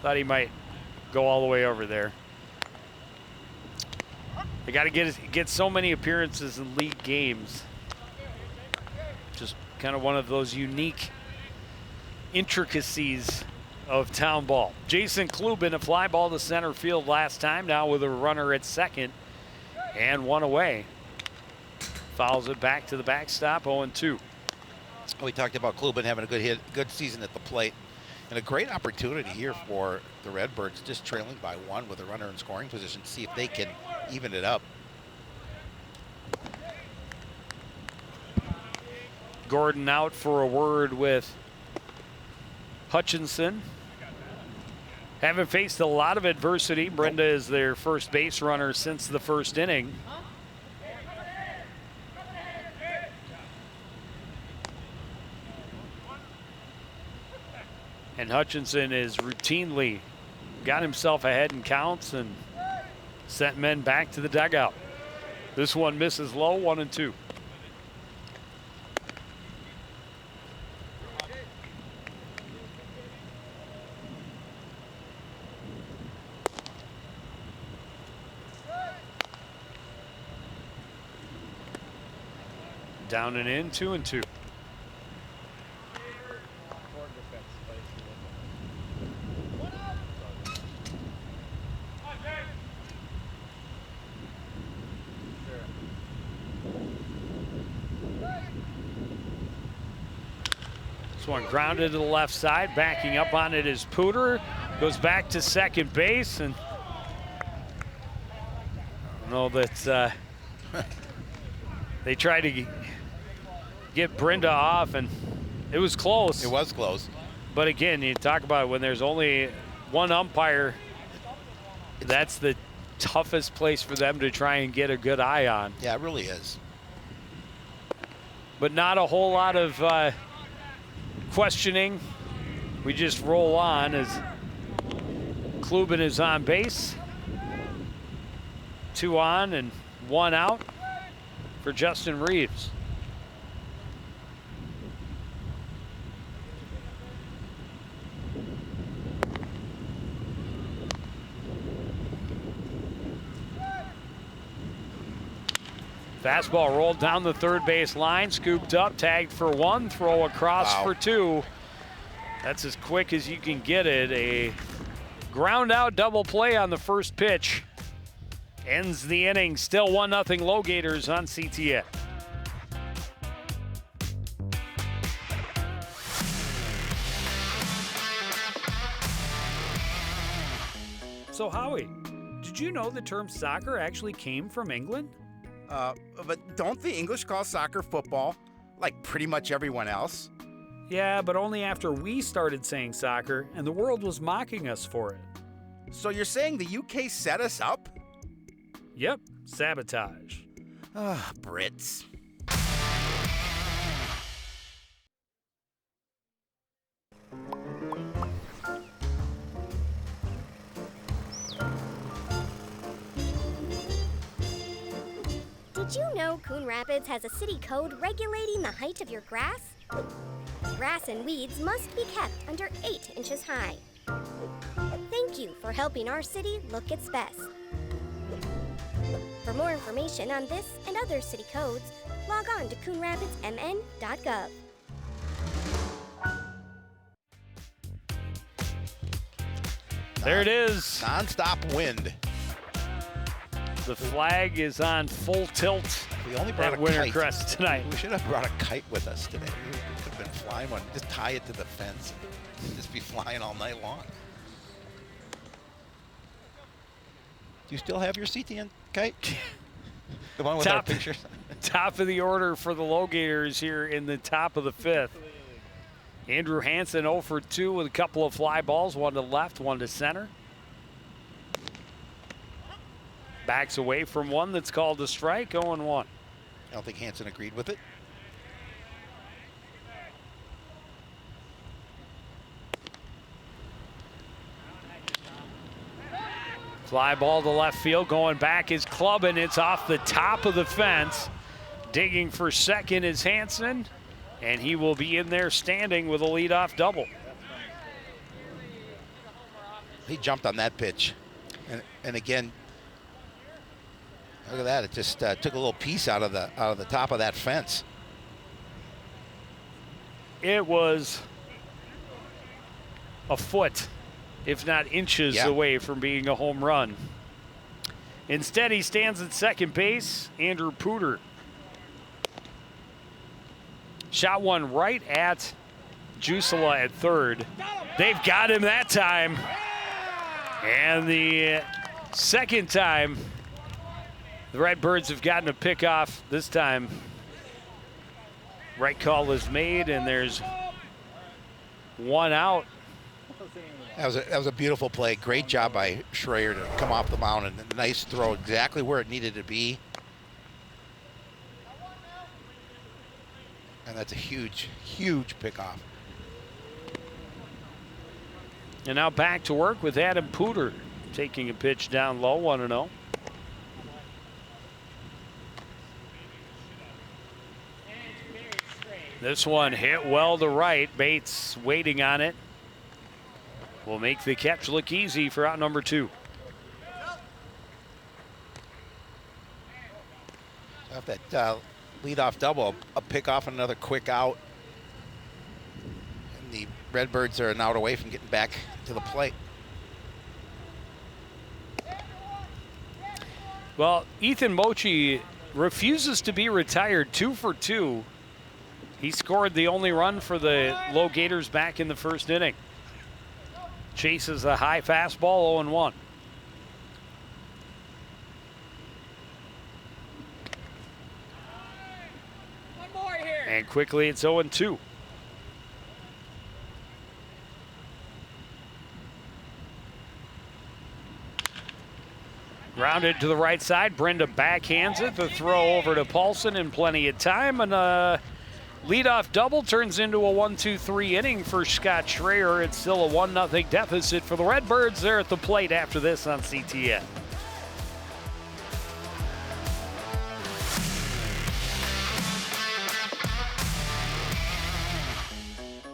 Thought he might go all the way over there. They got to get so many appearances in league games. Just kind of one of those unique intricacies of Townball. Jason Klubin, a fly ball to center field last time, now with a runner at second and one away. Fouls it back to the backstop, 0-2. We talked about Klubin having a good season at the plate, and a great opportunity here for the Redbirds, just trailing by 1 with a runner in scoring position, to see if they can even it up. Gordon out for a word with Hutchinson. Haven't faced a lot of adversity. Brenda is their first base runner since the first inning. And Hutchinson is routinely got himself ahead in counts and sent men back to the dugout. This one misses low, 1-2. Down and in, 2-2. This one grounded to the left side. Backing up on it is Pooter. Goes back to second base, and I don't know that they tried to get Brenda off, and it was close. It was close. But again, you talk about when there's only one umpire, that's the toughest place for them to try and get a good eye on. Yeah, it really is. But not a whole lot of questioning. We just roll on as Klubin is on base. 2 on and 1 out for Justin Reeves. Fastball rolled down the third base line, scooped up, tagged for 1, throw across for 2. That's as quick as you can get it. A ground out double play on the first pitch ends the inning. Still 1-0 Low Gators on CTN. So Howie, did you know the term soccer actually came from England? But don't the English call soccer football, like pretty much everyone else? Yeah, but only after we started saying soccer and the world was mocking us for it. So you're saying the UK set us up? Yep, sabotage. Brits. you know Coon Rapids has a city code regulating the height of your grass? Grass and weeds must be kept under 8 inches high. Thank you for helping our city look its best. For more information on this and other city codes, log on to coonrapidsmn.gov. There it is. Non-stop wind. The flag is on full tilt We only brought at a Winter kite. Crest tonight. We should have brought a kite with us today. We could have been flying one. Just tie it to the fence and just be flying all night long. Do you still have your CTN kite? The one with our pictures? Top of the order for the Low Gators here in the top of the 5th. Andrew Hansen 0 for 2 with a couple of fly balls, one to left, one to center. Backs away from one that's called a strike, 0-1. I don't think Hansen agreed with it. Fly ball to left field, going back is clubbing. It's off the top of the fence. Digging for second is Hansen, and he will be in there standing with a leadoff double. He jumped on that pitch. And again, look at that. It just took a little piece out of the top of that fence. It was a foot, if not inches, away from being a home run. Instead, he stands at second base, Andrew Pooter. Shot one right at Jusela at third. They've got him that time. And the second time, the Redbirds have gotten a pickoff. This time, right call is made, and there's one out. That was a beautiful play. Great job by Schreier to come off the mound, and a nice throw exactly where it needed to be. And that's a huge, huge pickoff. And now back to work with Adam Pooter, taking a pitch down low, 1-0. This one hit well to right. Bates waiting on it. Will make the catch look easy for out number 2. Off that leadoff double, a pickoff and another quick out. And the Redbirds are an out away from getting back to the plate. Well, Ethan Mochi refuses to be retired, 2 for 2. He scored the only run for the Low Gators back in the first inning. Chases a high fastball, 0-1. And quickly it's 0-2. Grounded to the right side. Brenda backhands it. The throw over to Paulson in plenty of time. And a leadoff double turns into a 1-2-3 inning for Scott Schreier. It's still a 1-0 deficit for the Redbirds. They're at the plate after this on CTN.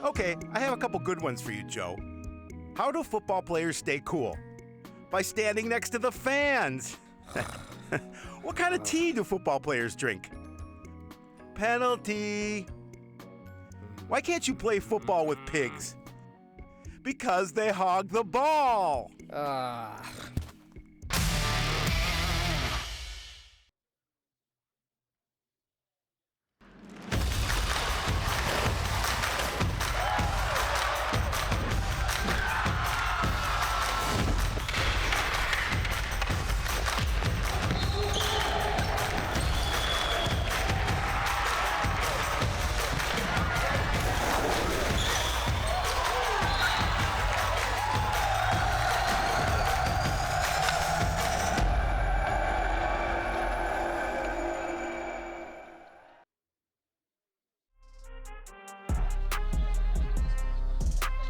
Okay, I have a couple good ones for you, Joe. How do football players stay cool? By standing next to the fans. What kind of tea do football players drink? Penalty. Why can't you play football with pigs? Because they hog the ball.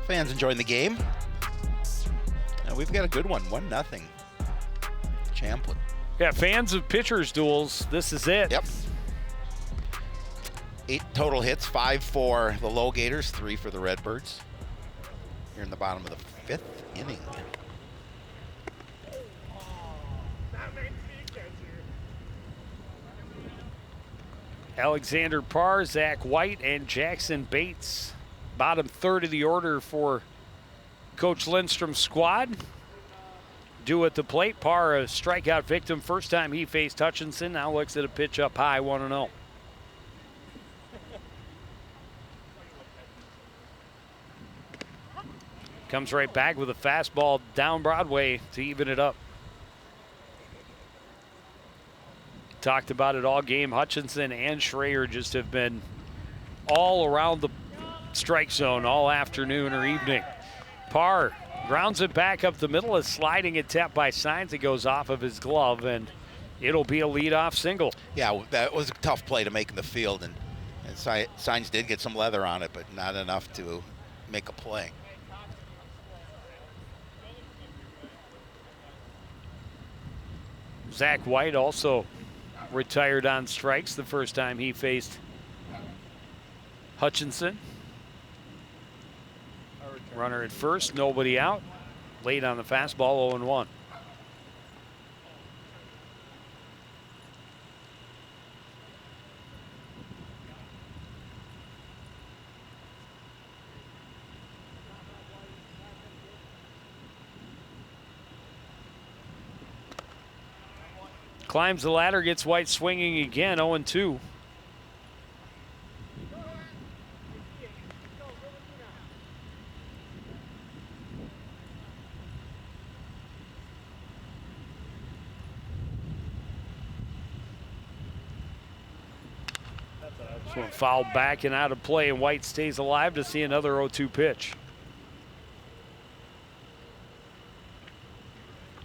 Fans enjoying the game. Now we've got a good one, 1-0. Champlin. Yeah, fans of pitchers duels, this is it. Yep. 8 total hits, 5 for the Low Gators, 3 for the Redbirds. Here in the bottom of the 5th inning. Alexander Parr, Zach White, and Jackson Bates. Bottom third of the order for Coach Lindstrom's squad. Due at the plate. Parr, a strikeout victim. First time he faced Hutchinson. Now looks at a pitch up high, 1-0. Comes right back with a fastball down Broadway to even it up. Talked about it all game. Hutchinson and Schreier just have been all around the strike zone all afternoon or evening. Parr grounds it back up the middle. A sliding attempt by Signs. It goes off of his glove, and it'll be a leadoff single. Yeah, that was a tough play to make in the field, and Signs did get some leather on it, but not enough to make a play. Zach White also retired on strikes the first time he faced Hutchinson. Runner at first, nobody out. Late on the fastball, 0-1. Climbs the ladder, gets White swinging again, 0-2. This one fouled back and out of play, and White stays alive to see another 0-2 pitch.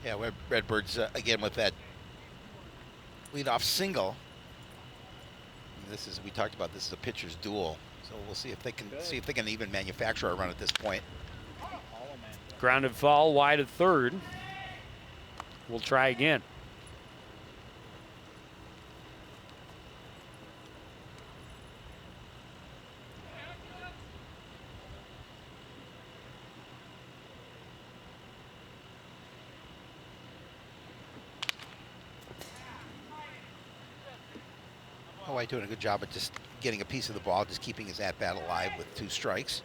Yeah, Redbirds again with that leadoff single. This is, we talked about, this is a pitcher's duel, so we'll see if they can even manufacture a run at this point. Grounded foul wide at third. We'll try again. White doing a good job of just getting a piece of the ball, just keeping his at-bat alive with 2 strikes.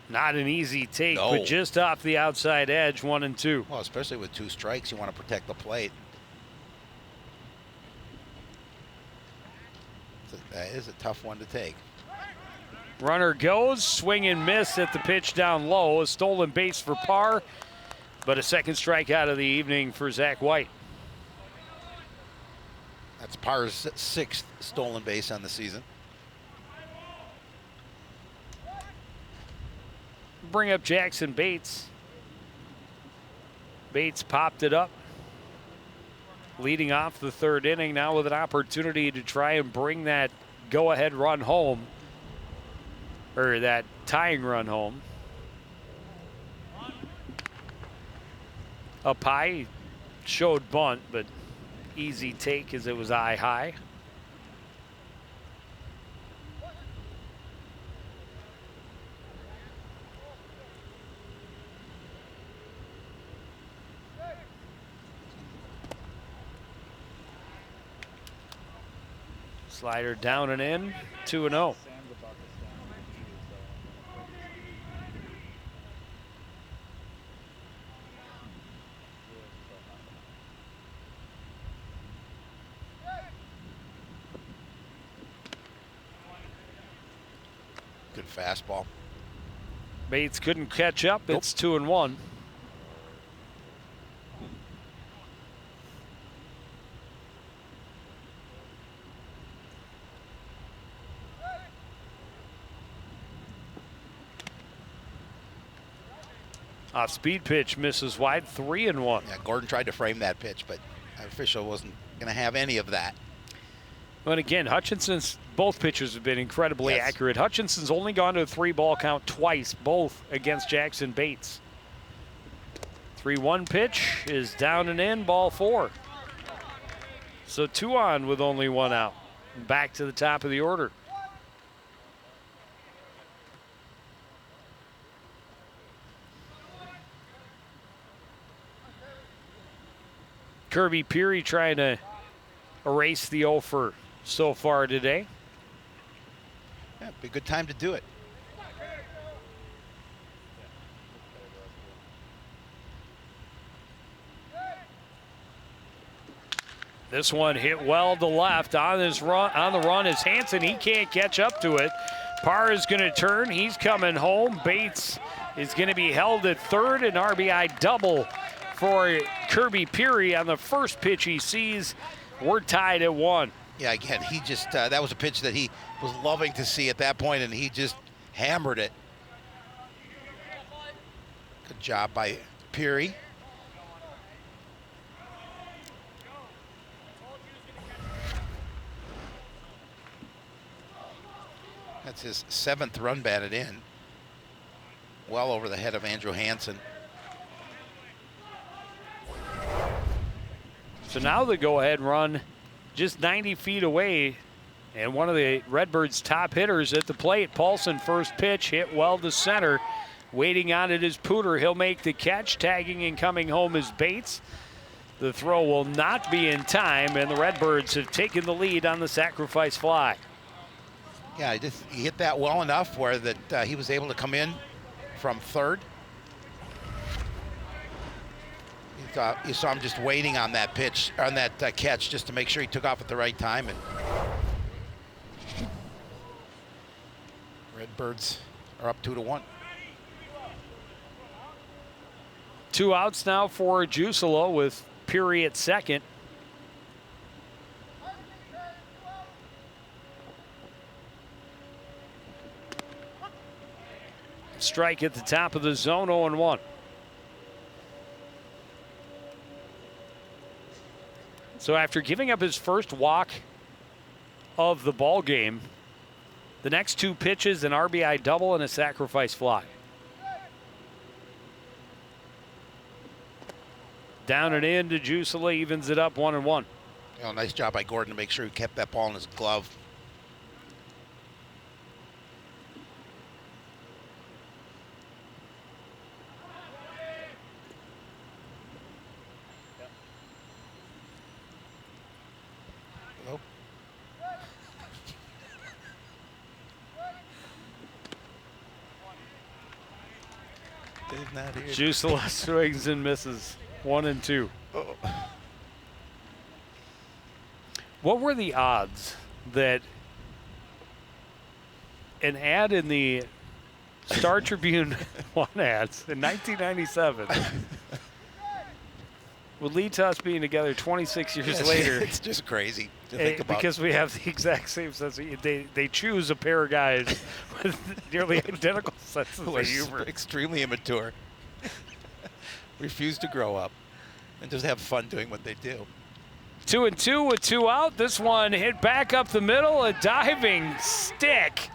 Not an easy take, No. but just off the outside edge, 1-2. Well, especially with 2 strikes, you want to protect the plate. That is a tough one to take. Runner goes, swing and miss at the pitch down low. A stolen base for Parr, but a second strikeout of the evening for Zach White. That's Parr's 6th stolen base on the season. Bring up Jackson Bates. Bates popped it up, leading off the 3rd inning, now with an opportunity to try and bring that go-ahead run home, or that tying run home. Up high, showed bunt, but easy take as it was eye high. Slider down and in, 2-0. Good fastball. Bates couldn't catch up. Nope. It's 2-1. Off speed pitch misses wide, 3-1. Yeah, Gordon tried to frame that pitch, but the official wasn't going to have any of that. And again, Hutchinson's, both pitchers have been incredibly accurate. Hutchinson's only gone to a 3-ball count twice, both against Jackson Bates. 3-1 pitch is down and in, ball 4. So 2 on with only 1 out. Back to the top of the order. Kirby Peary trying to erase the 0 for so far today. Yeah, be a good time to do it. This one hit well to left on the run is Hansen. He can't catch up to it. Parr is going to turn. He's coming home. Bates is going to be held at third. An RBI double for Kirby Peary on the first pitch he sees. We're tied at 1. Yeah, again, he just, that was a pitch that he was loving to see at that point, and he just hammered it. Good job by Peary. That's his 7th run batted in. Well over the head of Andrew Hansen. So now the go-ahead run just 90 feet away, and one of the Redbirds' top hitters at the plate. Paulson, first pitch, hit well to center. Waiting on it is Pooter. He'll make the catch. Tagging and coming home is Bates. The throw will not be in time, and the Redbirds have taken the lead on the sacrifice fly. Yeah, he hit that well enough where that he was able to come in from third. You saw him just waiting on that pitch, on that catch, just to make sure he took off at the right time. And Redbirds are up 2-1. 2 outs now for Jusilo with Peary at second. Strike at the top of the zone, 0-1. So after giving up his first walk of the ball game, the next 2 pitches, an RBI double and a sacrifice fly. Down and in to Jusila, evens it up 1-1. You know, nice job by Gordon to make sure he kept that ball in his glove. Jusila swings and misses. 1-2. What were the odds that an ad in the Star Tribune One ads in 1997 would lead to us being together 26 years later? It's just crazy to think about. Because we have the exact same sense of humor. They choose a pair of guys with nearly identical senses of humor. Extremely immature. Refuse to grow up and just have fun doing what they do. 2-2 with 2 out. This one hit back up the middle, a diving stick.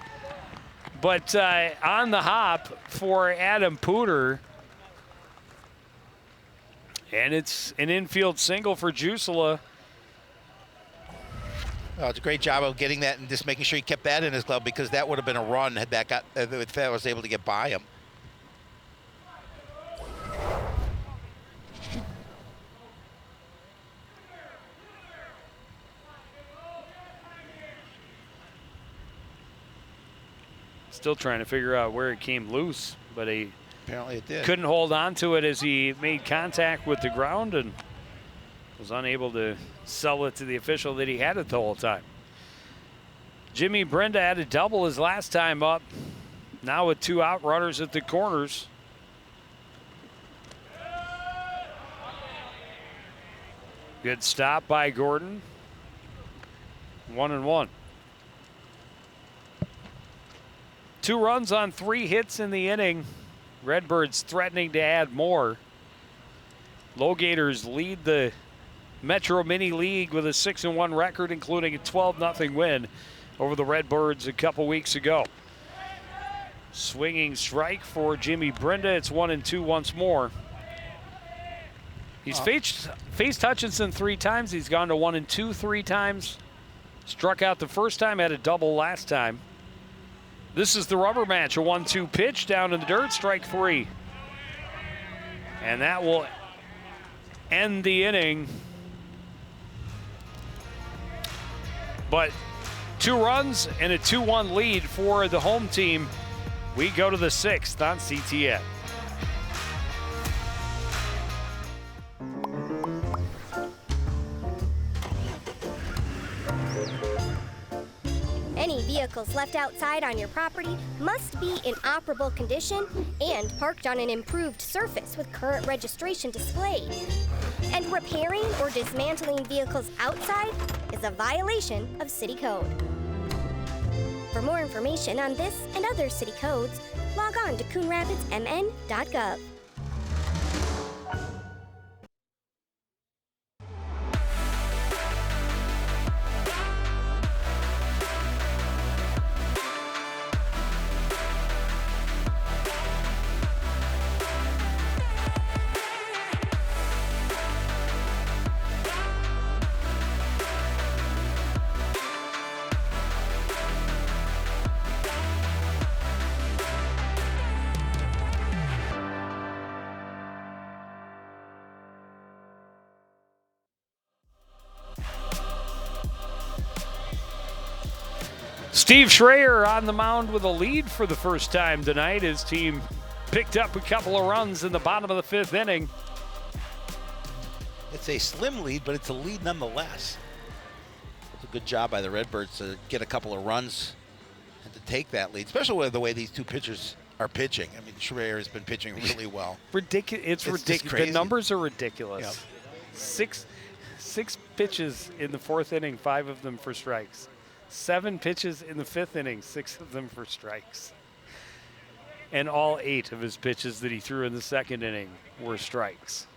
But on the hop for Adam Pooter. And it's an infield single for Jusila. Oh, it's a great job of getting that and just making sure he kept that in his glove, because that would have been a run had that got, if that was able to get by him. Still trying to figure out where it came loose, but he apparently it did. Couldn't hold on to it as he made contact with the ground and was unable to sell it to the official that he had it the whole time. Jimmy Brenda had a double his last time up. Now with 2 out runners at the corners. Good stop by Gordon. 1-1. 2 runs on 3 hits in the inning. Redbirds threatening to add more. Low Gators lead the Metro Mini League with a 6-1 record, including a 12-0 win over the Redbirds a couple weeks ago. Swinging strike for Jimmy Brenda. It's 1-2 once more. He's faced Hutchinson 3 times. He's gone to 1-2 3 times. Struck out the first time, had a double last time. This is the rubber match, a 1-2 pitch down in the dirt, strike 3. And that will end the inning. But 2 runs and a 2-1 lead for the home team. We go to the 6th on CTN. Any vehicles left outside on your property must be in operable condition and parked on an improved surface with current registration displayed. And repairing or dismantling vehicles outside is a violation of city code. For more information on this and other city codes, log on to coonrapidsmn.gov. Steve Schreier on the mound with a lead for the first time tonight. His team picked up a couple of runs in the bottom of the 5th inning. It's a slim lead, but it's a lead nonetheless. It's a good job by the Redbirds to get a couple of runs and to take that lead, especially with the way these two pitchers are pitching. I mean, Schreier has been pitching really well. It's ridiculous. The numbers are ridiculous. Yep. Six pitches in the 4th inning, 5 of them for strikes. 7 pitches in the 5th inning, 6 of them for strikes. And all 8 of his pitches that he threw in the 2nd inning were strikes.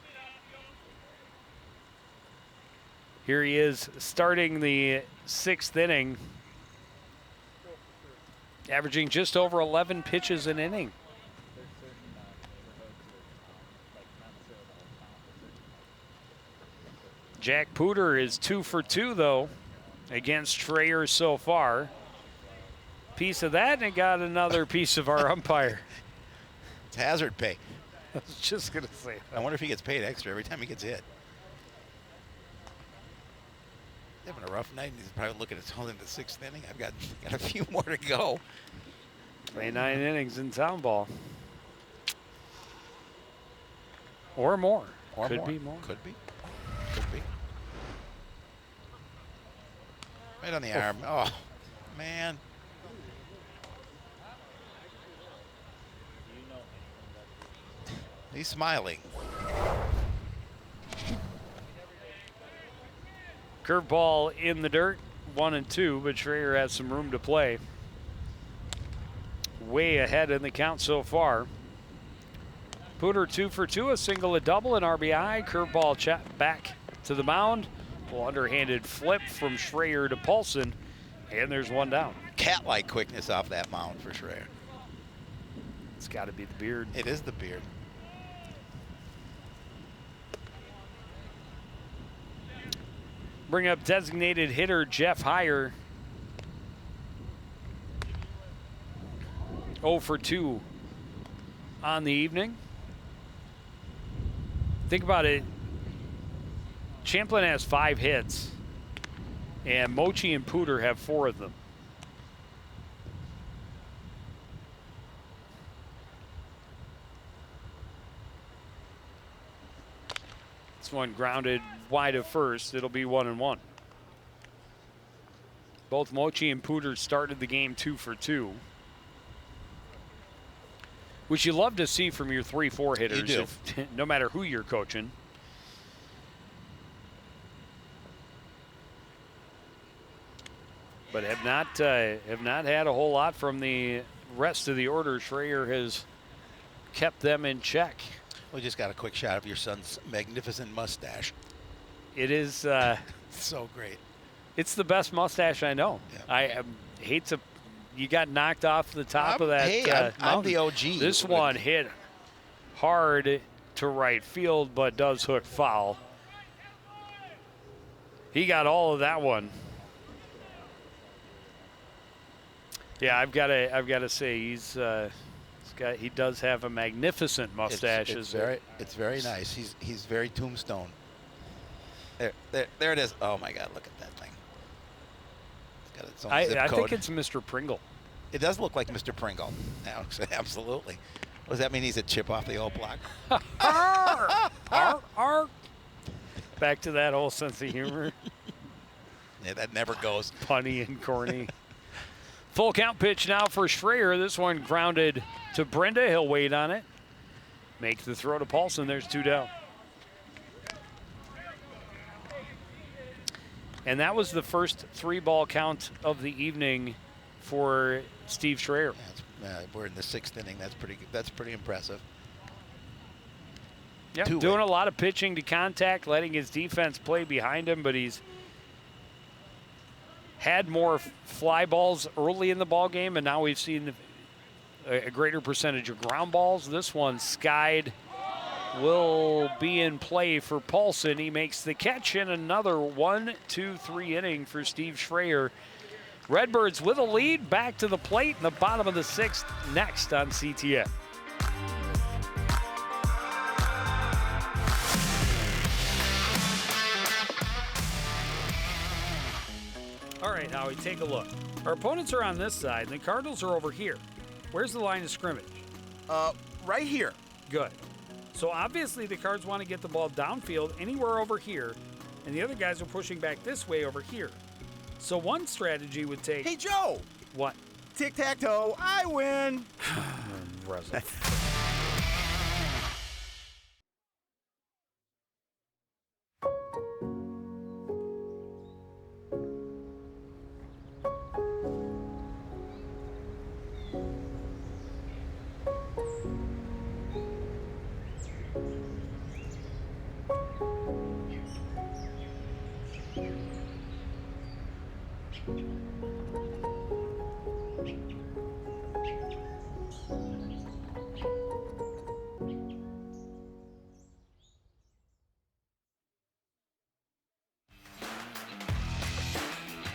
Here he is starting the 6th inning, averaging just over 11 pitches an inning. Jack Pooter is 2 for 2, though, against Schreier so far. Piece of that, and it got another piece of our umpire. It's hazard pay. I was just going to say that. I wonder if he gets paid extra every time he gets hit. He's having a rough night, and he's probably looking at only the 6th inning. I've got a few more to go. 29 innings in Townball. Or more. Could be more. Could be. Could be. Right on the arm. Oh, man. He's smiling. Curveball in the dirt, 1-2, but Schreier has some room to play. Way ahead in the count so far. Pooter 2 for 2, a single, a double, an RBI. Curveball back to the mound. Well, underhanded flip from Schreier to Paulson, and there's one down. Cat-like quickness off that mound for Schreier. It's got to be the beard. It is the beard. Bring up designated hitter Jeff Heyer. 0 for 2 on the evening. Think about it. Champlin has 5 hits, and Mochi and Pooter have 4 of them. This one grounded wide of first. It'll be 1-1. Both Mochi and Pooter started the game 2 for 2. Which you love to see from your 3-4 hitters. You do. No matter who you're coaching. But have not had a whole lot from the rest of the order. Schreier has kept them in check. We just got a quick shot of your son's magnificent mustache. It is. So great. It's the best mustache I know. Yeah. I hate to. You got knocked off the top of that. Hey, I'm the mountain. OG. This one hit hard to right field, but does hook foul. He got all of that one. Yeah, I've got to say he does have a magnificent mustache. It's very nice. He's very Tombstone. There it is. Oh my God, look at that thing. It's got its own zip I code. think it's Mr. Pringle. It does look like Mr. Pringle. Absolutely. Does that mean he's a chip off the old block? Arr, arr. Back to that whole sense of humor. Yeah, that never goes. Punny and corny. Full count pitch now for Schreier. This one grounded to Brenda. He'll wait on it. Make the throw to Paulson. There's 2 down. And that was the first 3-ball count of the evening for Steve Schreier. Yeah, we're in the 6th inning. That's pretty good. That's pretty impressive. Yeah, doing a lot of pitching to contact, letting his defense play behind him, but he's had more fly balls early in the ball game, and now we've seen a greater percentage of ground balls. This one skied, will be in play for Paulson. He makes the catch in another 1-2-3 inning for Steve Schreier. Redbirds with a lead, back to the plate in the bottom of the 6th, next on CTN. All right, Howie, take a look. Our opponents are on this side, and the Cardinals are over here. Where's the line of scrimmage? Right here. Good. So obviously the Cards want to get the ball downfield anywhere over here, and the other guys are pushing back this way over here. So one strategy would take... Hey, Joe. What? Tic-tac-toe. I win.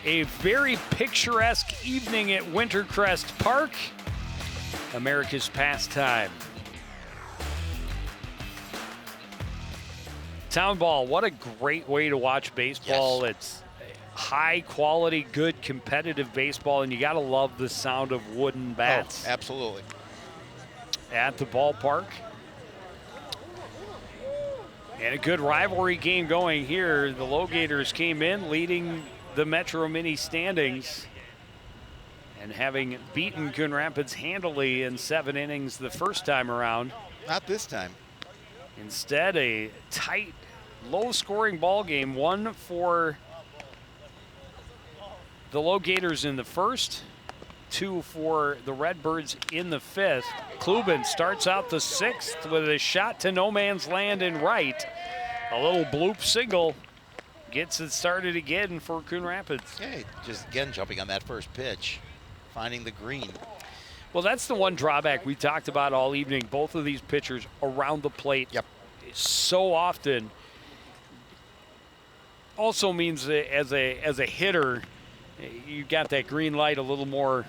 A very picturesque evening at Wintercrest Park, America's pastime. Townball, what a great way to watch baseball. Yes. It's high quality, good competitive baseball, and you got to love the sound of wooden bats. Oh, absolutely. At the ballpark. And a good rivalry game going here. The Low Gators came in leading the Metro Mini standings and having beaten Coon Rapids handily in 7 innings the first time around. Not this time. Instead, a tight, low-scoring ball game, 1 for the Low Gators in the first, 2 for the Redbirds in the 5th. Klubin starts out the 6th with a shot to no man's land in right. A little bloop single gets it started again for Coon Rapids. Yeah, just again jumping on that first pitch, finding the green. Well, that's the one drawback we talked about all evening. Both of these pitchers around the plate. Yep. So often. Also means that as a hitter, you got that green light a little more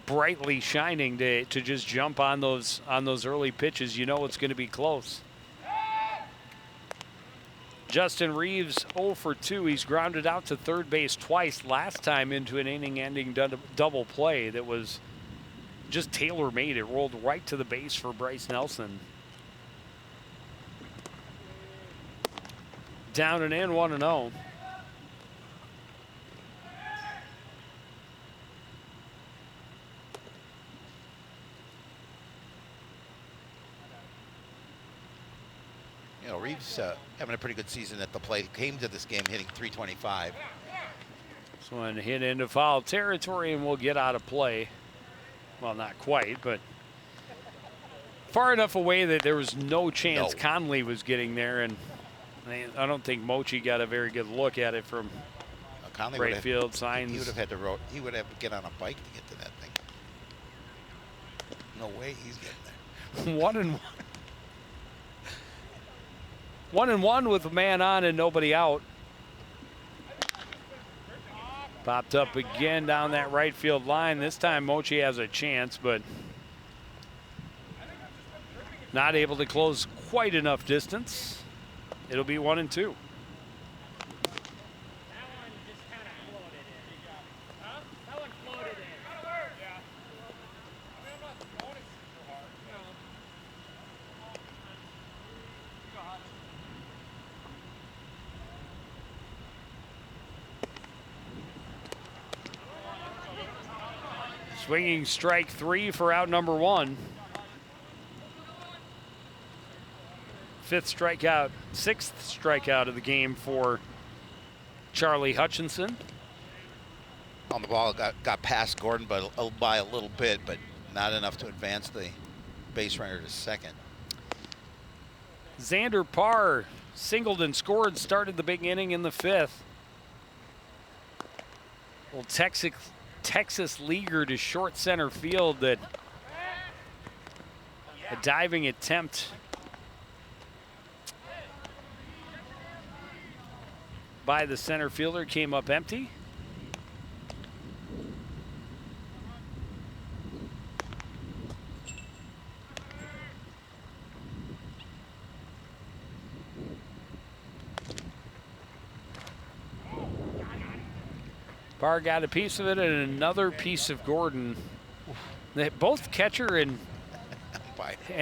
brightly shining to just jump on those early pitches. You know it's going to be close. Justin Reeves 0 for 2. He's grounded out to third base twice, last time into an inning-ending double play that was just tailor-made. It rolled right to the base for Bryce Nelson. Down and in, 1-0. You know, Reeves having a pretty good season at the plate. Came to this game hitting .325. This one hit into foul territory and will get out of play. Well, not quite, but far enough away that there was no chance Conley was getting there, and I don't think Mochi got a very good look at it from Conley right field. Signs. He would have had to he would have to get on a bike to get to that thing. No way he's getting there. 1-1. 1-1 with a man on and nobody out. Popped up again down that right field line. This time Mochi has a chance, but not able to close quite enough distance. It'll be 1-2. Swinging strike 3 for out number 1. 6th strikeout of the game for Charlie Hutchinson. On the ball, got past Gordon by a little bit, but not enough to advance the base runner to second. Xander Parr singled and scored, started the big inning in the 5th. Well, Texas leaguer to short center field. That a diving attempt by the center fielder came up empty. Parr got a piece of it and another piece of Gordon. Both catcher and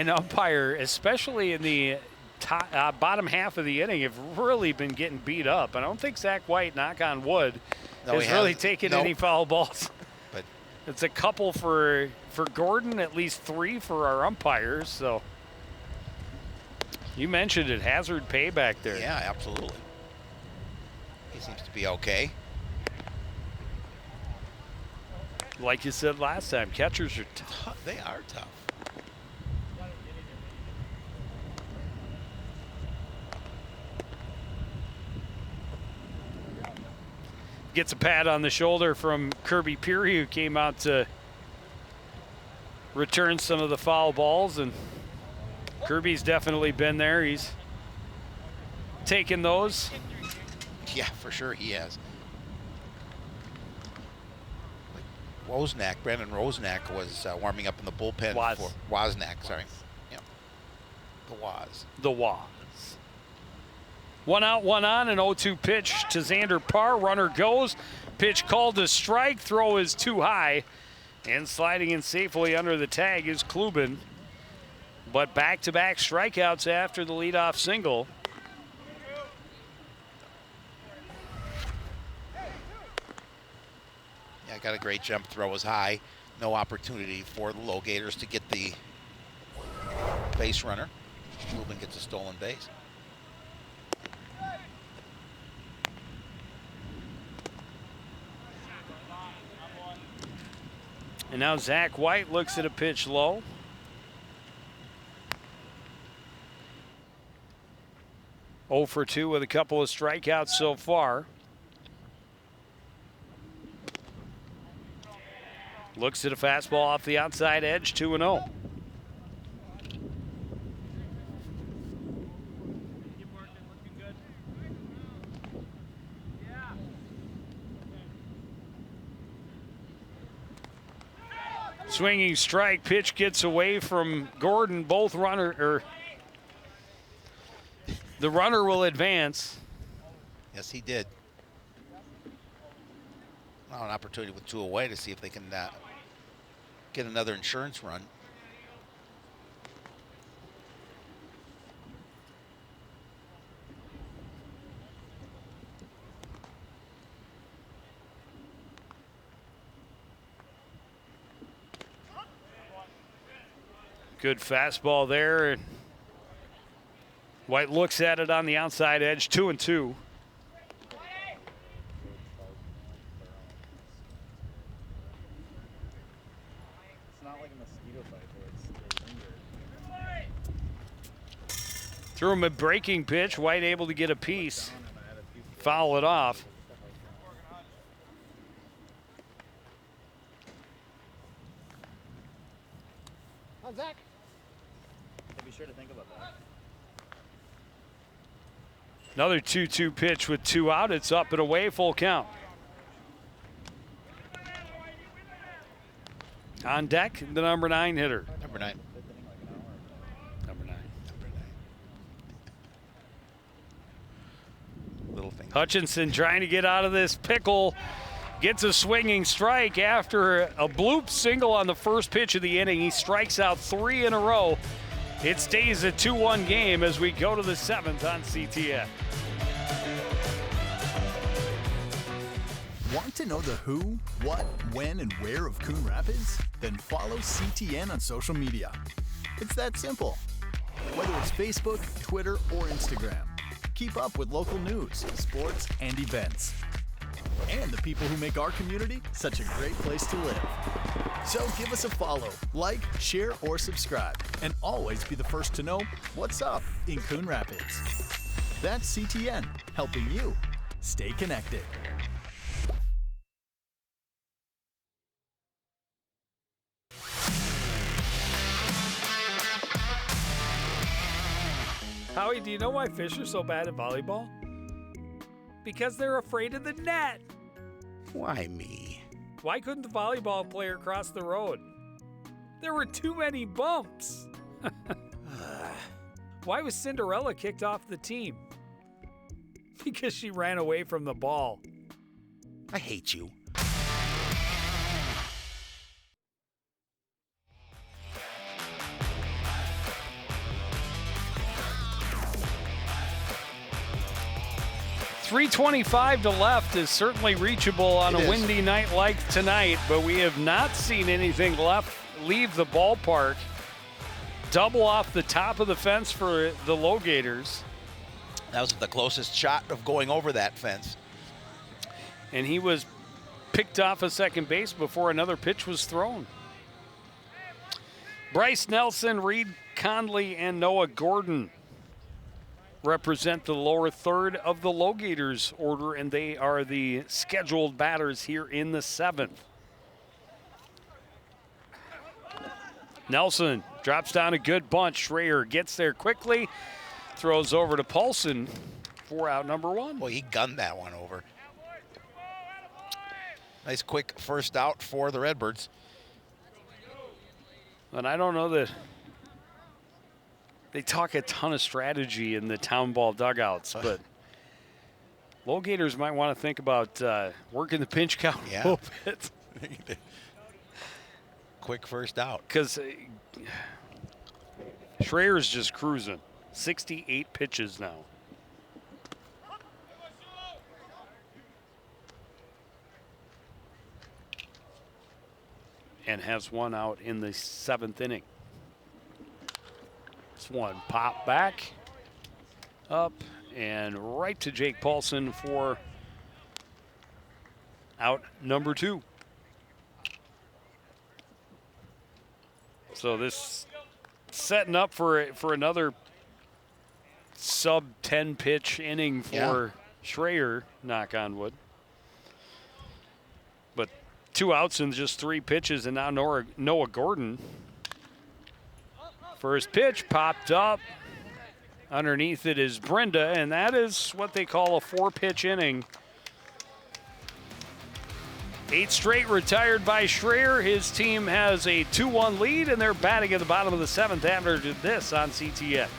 umpire, especially in the bottom half of the inning, have really been getting beat up. I don't think Zach White, knock on wood, has really taken any foul balls. But it's a couple for Gordon, at least 3 for our umpires. So you mentioned it, hazard payback there. Yeah, absolutely. He seems to be okay. Like you said last time, catchers are tough. They are tough. Gets a pat on the shoulder from Kirby Peary, who came out to return some of the foul balls, and Kirby's definitely been there. He's taken those. Yeah, for sure he has. Brandon Wozniak was warming up in the bullpen. Wozniak, sorry. Yeah. The Woz. 1 out, 1 on, an 0-2 pitch to Xander Parr. Runner goes. Pitch called to strike. Throw is too high. And sliding in safely under the tag is Klubin. But back-to-back strikeouts after the leadoff single. Yeah, got a great jump. Throw was high. No opportunity for the Low Gators to get the base runner. Klubin gets a stolen base. And now Zach White looks at a pitch low. Oh for 2 with a couple of strikeouts so far. Looks at a fastball off the outside edge, 2-0. Swinging strike, pitch gets away from Gordon. The runner will advance. Yes, he did. Well, an opportunity with 2 away to see if they can get another insurance run. Good fastball there. White looks at it on the outside edge, 2-2. Threw him a breaking pitch. White able to get a piece. Foul it off. Zach. Be sure to think about that. Another 2-2 pitch with 2 out. It's up and away, full count. On deck, the number 9 hitter. Number 9. Number 9. Little thing. Hutchinson trying to get out of this pickle. Gets a swinging strike after a bloop single on the first pitch of the inning. He strikes out 3 in a row. It stays a 2-1 game as we go to the 7th on CTN. Want to know the who, what, when, and where of Coon Rapids? Then follow CTN on social media. It's that simple. Whether it's Facebook, Twitter, or Instagram, keep up with local news, sports, and events. And the people who make our community such a great place to live. So give us a follow, like, share, or subscribe, and always be the first to know what's up in Coon Rapids. That's CTN, helping you stay connected. Howie, do you know why fish are so bad at volleyball? Because they're afraid of the net. Why me? Why couldn't the volleyball player cross the road? There were too many bumps. Why was Cinderella kicked off the team? Because she ran away from the ball. I hate you. .325 to left is certainly reachable on It a is. windy night like tonight, but we have not seen anything left leave the ballpark. Double off the top of the fence for the Low Gators. That was the closest shot of going over that fence. And he was picked off a second base before another pitch was thrown. Bryce Nelson, Reed Conley, and Noah Gordon represent the lower third of the Low Gators order, and they are the scheduled batters here in the 7th. Nelson drops down a good bunch. Schreier gets there quickly, throws over to Paulson for out number 1. Boy, he gunned that one over. Nice quick first out for the Redbirds. And I don't know that they talk a ton of strategy in the Townball dugouts, but Low Gators might want to think about working the pinch count a little bit. Quick first out. Because Schreier's just cruising. 68 pitches now. And has one out in the 7th inning. This one pop back, up, and right to Jake Paulson for out number 2. So this setting up for another sub 10 pitch inning for Schreier, knock on wood. But 2 outs in just 3 pitches, and now Noah Gordon. First pitch popped up. Underneath it is Brenda, and that is what they call a 4-pitch inning. 8 straight retired by Schreier. His team has a 2-1 lead, and they're batting at the bottom of the 7th after this on CTN.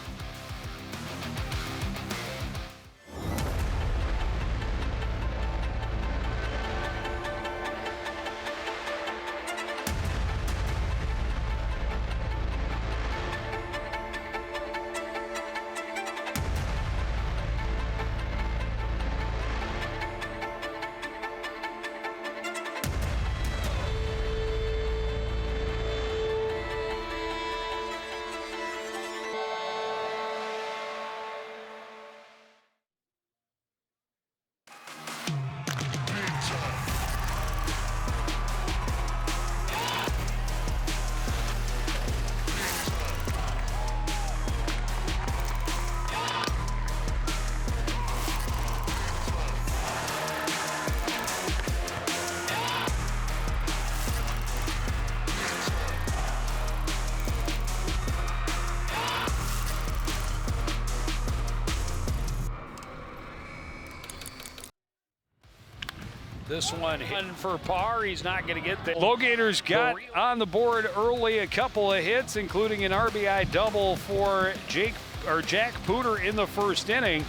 This one hitting for par. He's not going to get there. Low-Gators got on the board early a couple of hits, including an RBI double for Jack Pooter in the first inning.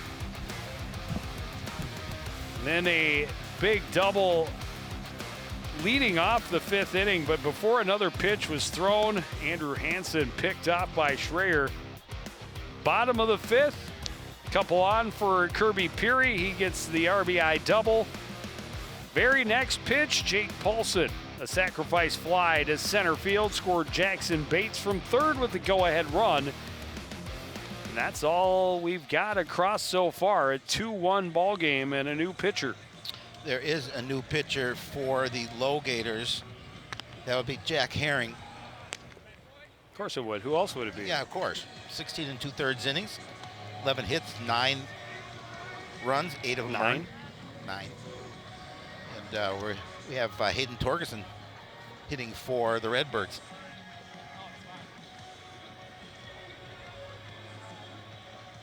Then a big double leading off the fifth inning, but before another pitch was thrown, Andrew Hansen picked off by Schreier. Bottom of the fifth, couple on for Kirby Peary. He gets the RBI double. Very next pitch, Jake Paulson, a sacrifice fly to center field, scored Jackson Bates from third with the go-ahead run. And that's all we've got across so far, a 2-1 ball game and a new pitcher. There is a new pitcher for the Low-Gators. That would be Jack Herring. Of course it would. Who else would it be? Yeah, of course. 16 2/3 innings, 11 hits, 9 runs, 8 of them earned. 9. And we have Hayden Torgerson hitting for the Redbirds.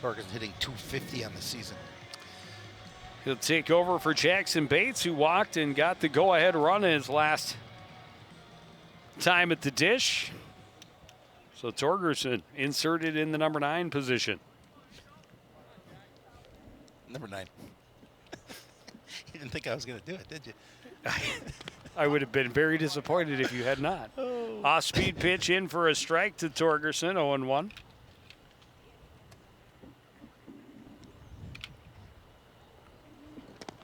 Torgerson hitting .250 on the season. He'll take over for Jackson Bates, who walked and got the go-ahead run in his last time at the dish. So Torgerson inserted in the number 9 position. Number 9. You didn't think I was going to do it, did you? I would have been very disappointed if you had not. Off-speed pitch in for a strike to Torgerson, 0-1.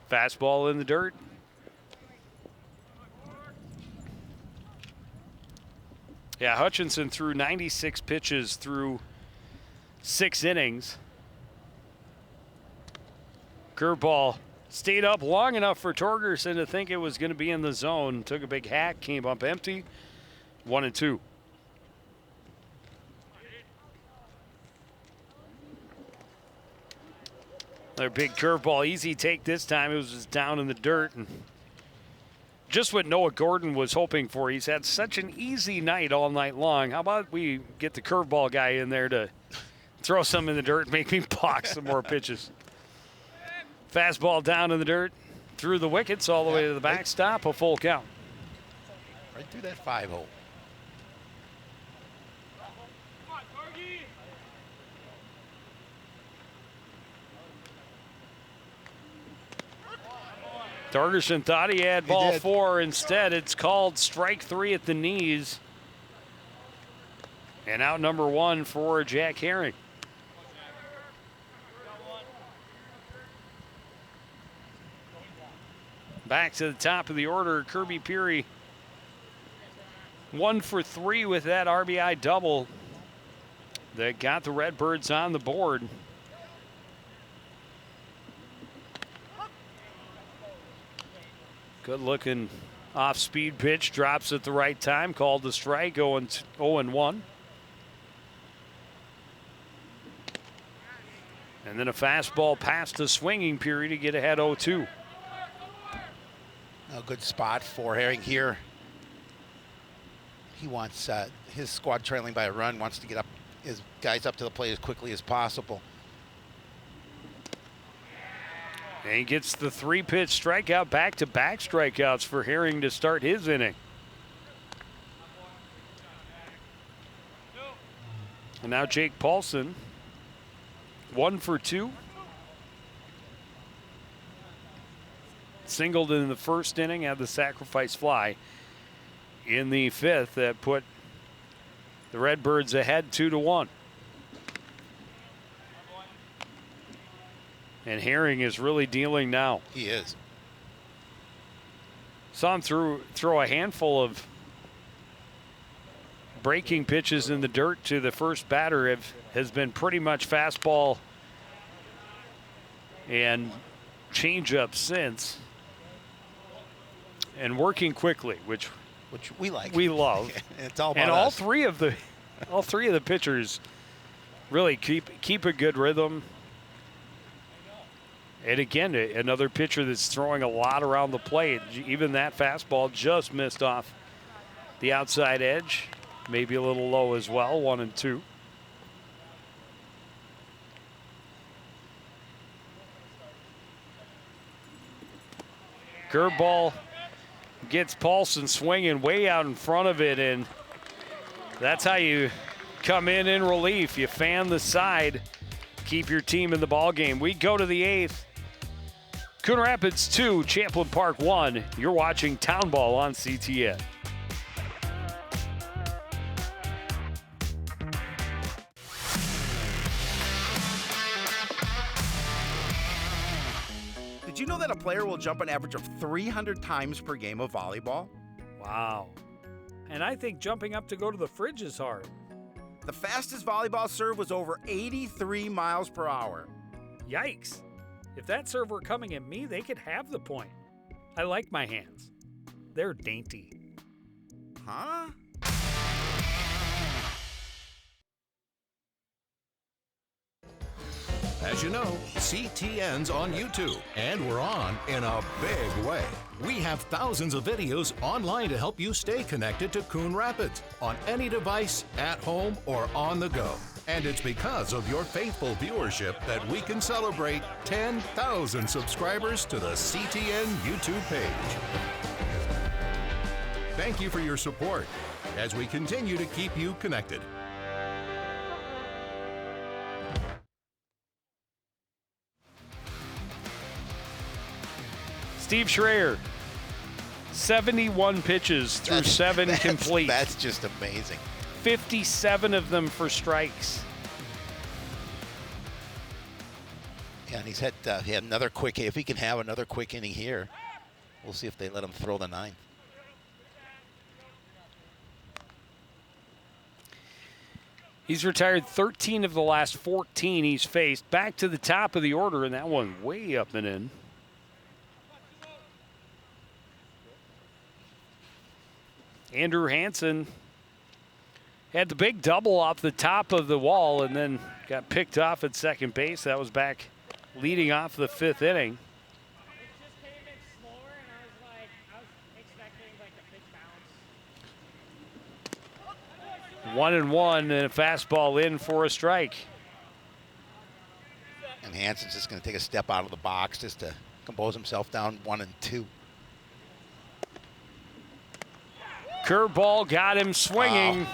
Fastball in the dirt. Yeah, Hutchinson threw 96 pitches through 6 innings. Curveball stayed up long enough for Torgerson to think it was going to be in the zone. Took a big hack, came up empty. 1-2. Another big curveball, easy take this time. It was just down in the dirt. And just what Noah Gordon was hoping for. He's had such an easy night all night long. How about we get the curveball guy in there to throw some in the dirt and make me box some more pitches. Fastball down in the dirt, through the wickets all the way to the backstop, a full count. Right through that 5-hole. Torgerson thought he had ball 4. Instead, it's called strike 3 at the knees. And out number 1 for Jack Herring. Back to the top of the order, Kirby Peary. 1 for 3 with that RBI double that got the Redbirds on the board. Good looking off-speed pitch, drops at the right time, called the strike, 0-1. And then a fastball past the swinging period to get ahead 0-2. A good spot for Herring here. He wants his squad trailing by a run, wants to get up his guys up to the plate as quickly as possible. And he gets the 3-pitch strikeout, back-to-back strikeouts for Herring to start his inning. And now Jake Paulson, 1 for 2. Singled in the first inning, had the sacrifice fly in the 5th that put the Redbirds ahead 2-1. And Herring is really dealing now. He is. Saw him throw a handful of breaking pitches in the dirt to the first batter. Has been pretty much fastball and changeup since. And working quickly, which we like. We love. It's all about and us. all three of the pitchers really keep a good rhythm. And again, another pitcher that's throwing a lot around the plate. Even that fastball just missed off the outside edge. Maybe a little low as well, 1-2. Curveball gets Paulson swinging way out in front of it, and that's how you come in relief. You fan the side, keep your team in the ball game. We go to the 8th. Coon Rapids 2, Champlin Park 1. You're watching Townball on CTN. Did you know that a player will jump an average of 300 times per game of volleyball? Wow. And I think jumping up to go to the fridge is hard. The fastest volleyball serve was over 83 miles per hour. Yikes. If that serve were coming at me, they could have the point. I like my hands. They're dainty. Huh? As you know, CTN's on YouTube, and we're on in a big way. We have thousands of videos online to help you stay connected to Coon Rapids on any device, at home, or on the go. And it's because of your faithful viewership that we can celebrate 10,000 subscribers to the CTN YouTube page. Thank you for your support as we continue to keep you connected. Steve Schreier, 71 pitches through 7 complete. That's just amazing. 57 of them for strikes. Yeah, and he had another quick. If he can have another quick inning here, we'll see if they let him throw the 9th. He's retired 13 of the last 14 he's faced. Back to the top of the order, and that one way up and in. Andrew Hansen had the big double off the top of the wall and then got picked off at second base. That was back leading off the 5th inning. It just came in slower, and I was expecting like a pitch bounce. 1-1 and a fastball in for a strike. And Hansen's just going to take a step out of the box just to compose himself down 1-2. Curveball got him swinging.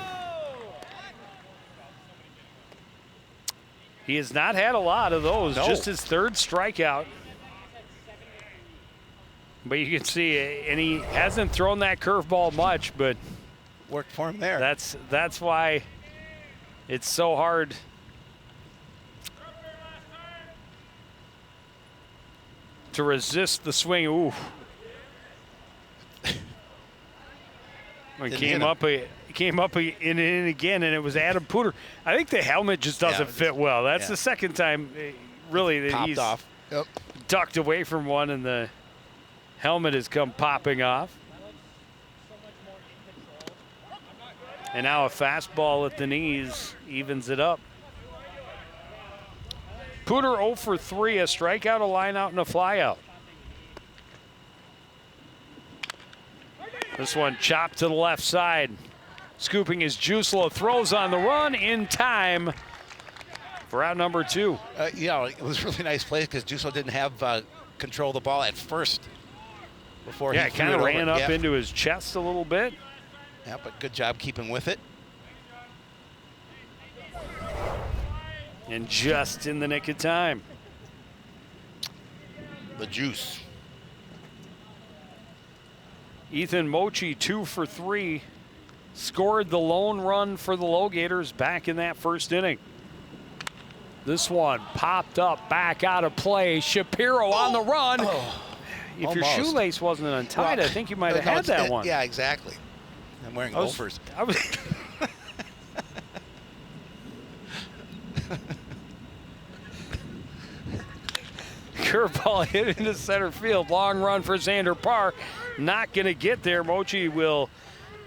He has not had a lot of those, No. just his 3rd strikeout. But you can see, and he hasn't thrown that curveball much, but Worked for him there. that's why it's so hard to resist the swing. Ooh. It came up in again, and it was Adam Pooter. I think the helmet just doesn't fit well. That's the second time, really, that Popped he's off. Yep. ducked away from one, and the helmet has come popping off. And now a fastball at the knees evens it up. Pooter 0 for 3, a strikeout, a line out, and a flyout. This one chopped to the left side. Scooping his Juslo, throws on the run in time for out number 2. It was a really nice play because Juslo didn't have control of the ball at first before he Yeah, it kind of ran up into his chest a little bit. Yeah, but good job keeping with it. And just in the nick of time. The juice. Ethan Mochi 2 for 3. Scored the lone run for the Low-Gators back in that 1st inning. This one popped up, back out of play. Shapiro on the run. If your shoelace wasn't untied, I think you might have had that one. Yeah, exactly. I'm wearing loafers. Curveball hit into center field. Long run for Xander Parr. Not going to get there. Mochi will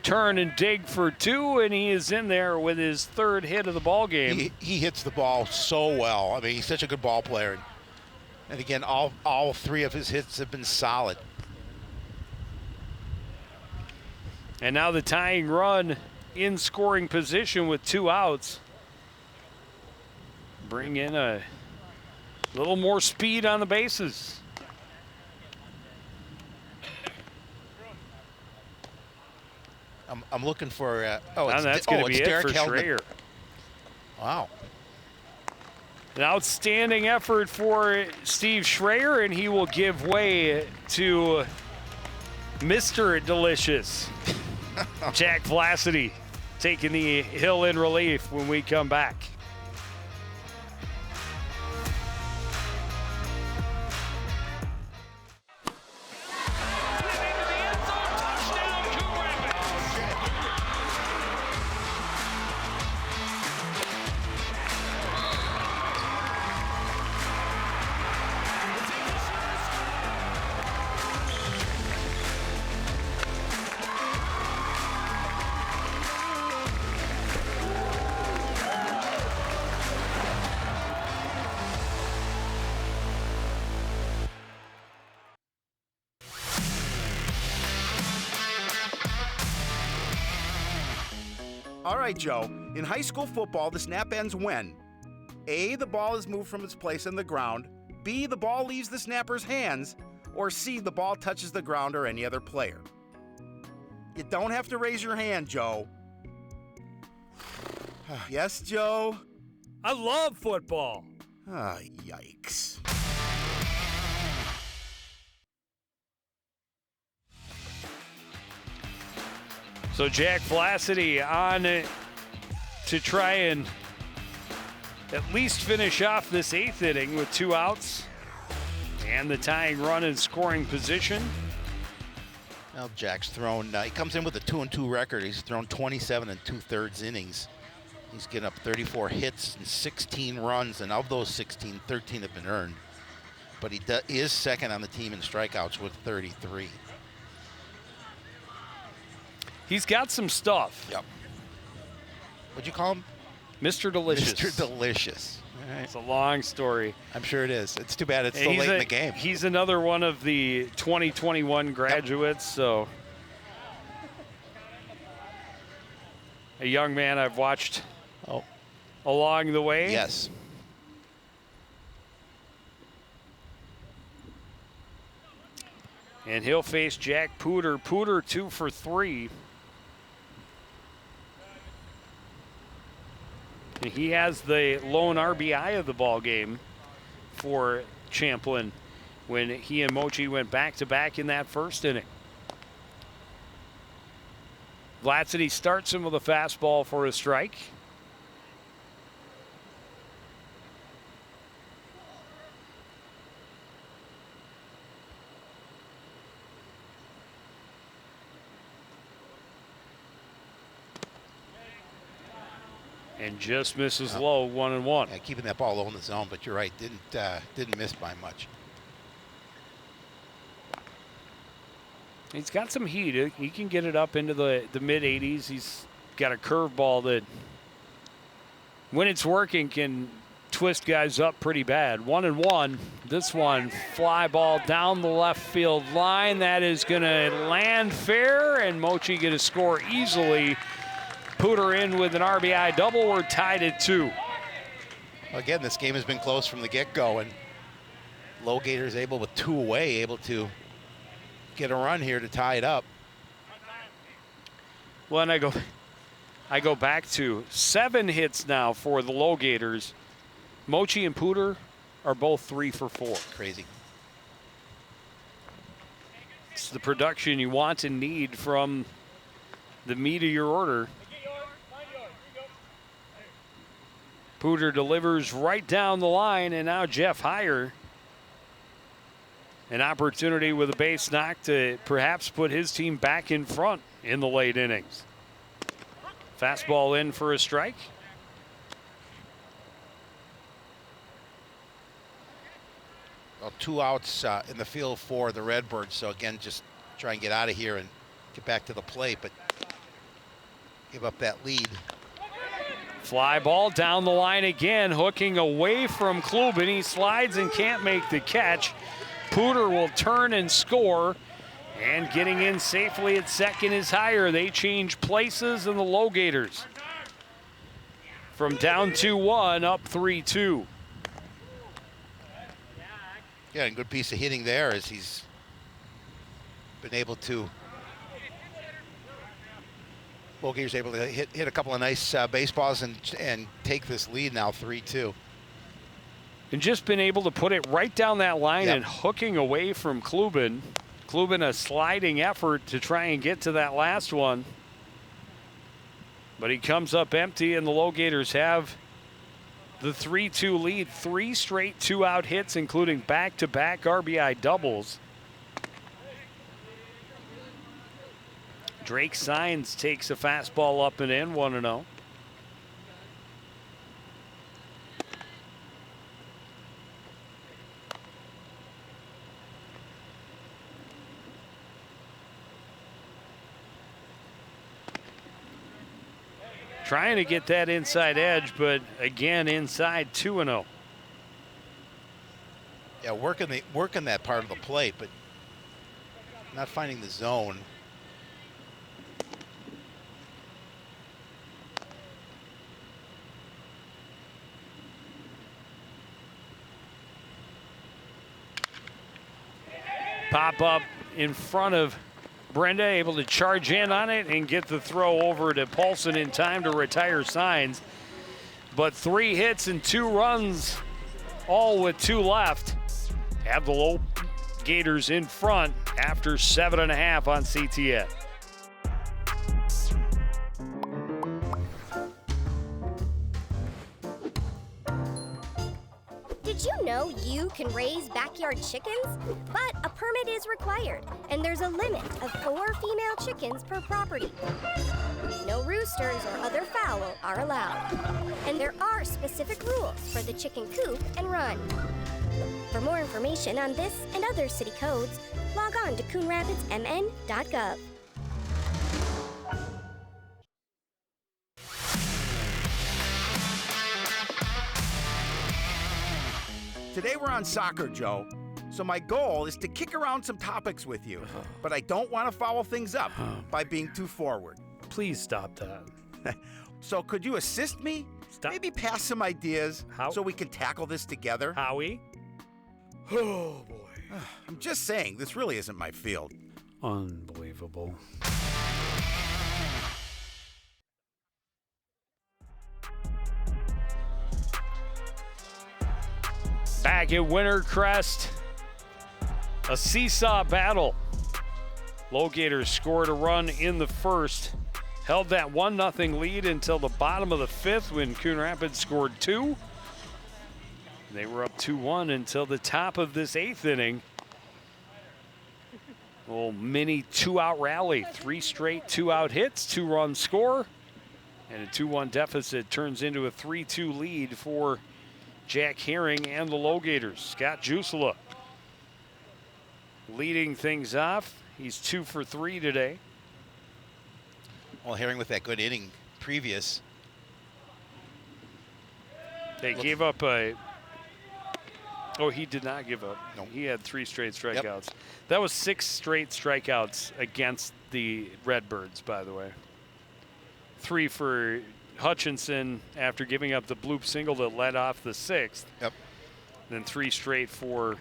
turn and dig for 2, and he is in there with his 3rd hit of the ball game. He hits the ball so well. I mean, he's such a good ball player. And again, all 3 of his hits have been solid. And now the tying run in scoring position with 2 outs. Bring in a little more speed on the bases. I'm looking for. And that's going to be it Derek for Heldman. Schreier. Wow. An outstanding effort for Steve Schreier, and he will give way to Mr. Delicious, Jack Vlacity, taking the hill in relief when we come back. All right, Joe. In high school football, the snap ends when A, the ball is moved from its place on the ground, B, the ball leaves the snapper's hands, or C, the ball touches the ground or any other player. You don't have to raise your hand, Joe. Yes, Joe? I love football. Ah, yikes. So Jack Vlacity on to try and at least finish off this 8th inning with 2 outs and the tying run in scoring position. Well, Jack's thrown. He comes in with a 2-2 record. He's thrown 27 2/3 innings. He's getting up 34 hits and 16 runs, and of those 16, 13 have been earned. But he is second on the team in strikeouts with 33. He's got some stuff. Yep. What'd you call him? Mr. Delicious. Mr. Delicious. All right. It's a long story. I'm sure it is. It's too bad it's so He's late in the game. He's another one of the 2021 graduates, so a young man I've watched along the way. Yes. And he'll face Jack Pooter. Pooter 2 for 3. And he has the lone RBI of the ball game for Champlin when he and Mochi went back-to-back in that first inning. Vlacity starts him with a fastball for a strike. And just misses low, 1-1. Yeah, keeping that ball low in the zone, but you're right, didn't miss by much. He's got some heat. He can get it up into the mid-80s. He's got a curveball that, when it's working, can twist guys up pretty bad. 1-1. This one, fly ball down the left field line. That is going to land fair, and Mochi going to score easily. Pooter in with an RBI double. We're tied at 2. Again, this game has been close from the get-go, and Low Gators able, with 2 away, able to get a run here to tie it up. Well, and I go back to 7 hits now for the Low Gators. Mochi and Pooter are both 3 for 4. Crazy. It's the production you want and need from the meat of your order. Pooter delivers right down the line, and now Jeff Heyer, an opportunity with a base knock to perhaps put his team back in front in the late innings. Fastball in for a strike. Well, 2 outs in the field for the Redbirds, so again, just try and get out of here and get back to the plate, but give up that lead. Fly ball down the line again, hooking away from Klubin. He slides and can't make the catch. Pooter will turn and score, and getting in safely at second is Heyer. They change places in the Low Gators from down 2-1 up 3-2. Yeah, and good piece of hitting there as he's been able to Logators able to hit a couple of nice baseballs and take this lead now 3-2. And just been able to put it right down that line Yep. and hooking away from Klubin. Klubin a sliding effort to try and get to that last one. But he comes up empty, and the Logators have the 3-2 lead. 3 straight 2-out hits, including back-to-back RBI doubles. Drake Signs takes a fastball up and in, 1-0. Trying to get that inside edge, but again inside 2-0. Yeah, working that part of the plate, but not finding the zone. Pop up in front of Brenda, able to charge in on it and get the throw over to Paulson in time to retire Signs. But 3 hits and 2 runs, all with 2 left. Have the Logators in front after 7.5 on CTN. Did you know you can raise backyard chickens? But a permit is required, and there's a limit of 4 female chickens per property. No roosters or other fowl are allowed. And there are specific rules for the chicken coop and run. For more information on this and other city codes, log on to coonrapidsmn.gov. Today we're on soccer, Joe. So my goal is to kick around some topics with you, but I don't want to foul things up by being too forward. Please stop that. So could you assist me? Stop. Maybe pass some ideas How? so we can tackle this together? Howie? Oh, boy. I'm just saying, this really isn't my field. Unbelievable. Back at Wintercrest, a seesaw battle. Logators scored a run in the first, held that 1-0 lead until the bottom of the 5th when Coon Rapids scored 2. They were up 2-1 until the top of this 8th inning. Little mini 2-out rally, 3 straight 2-out hits, 2-run score, and a 2-1 deficit turns into a 3-2 lead for Jack Herring and the Logators. Scott Jusela leading things off. He's 2 for 3 today. Well, Herring with that good inning previous. They gave up a. Oh, he did not give up. No. He had 3 straight strikeouts. That was 6 straight strikeouts against the Redbirds, by the way. 3 for Hutchinson after giving up the bloop single that led off the 6th. Yep. Then 3 straight for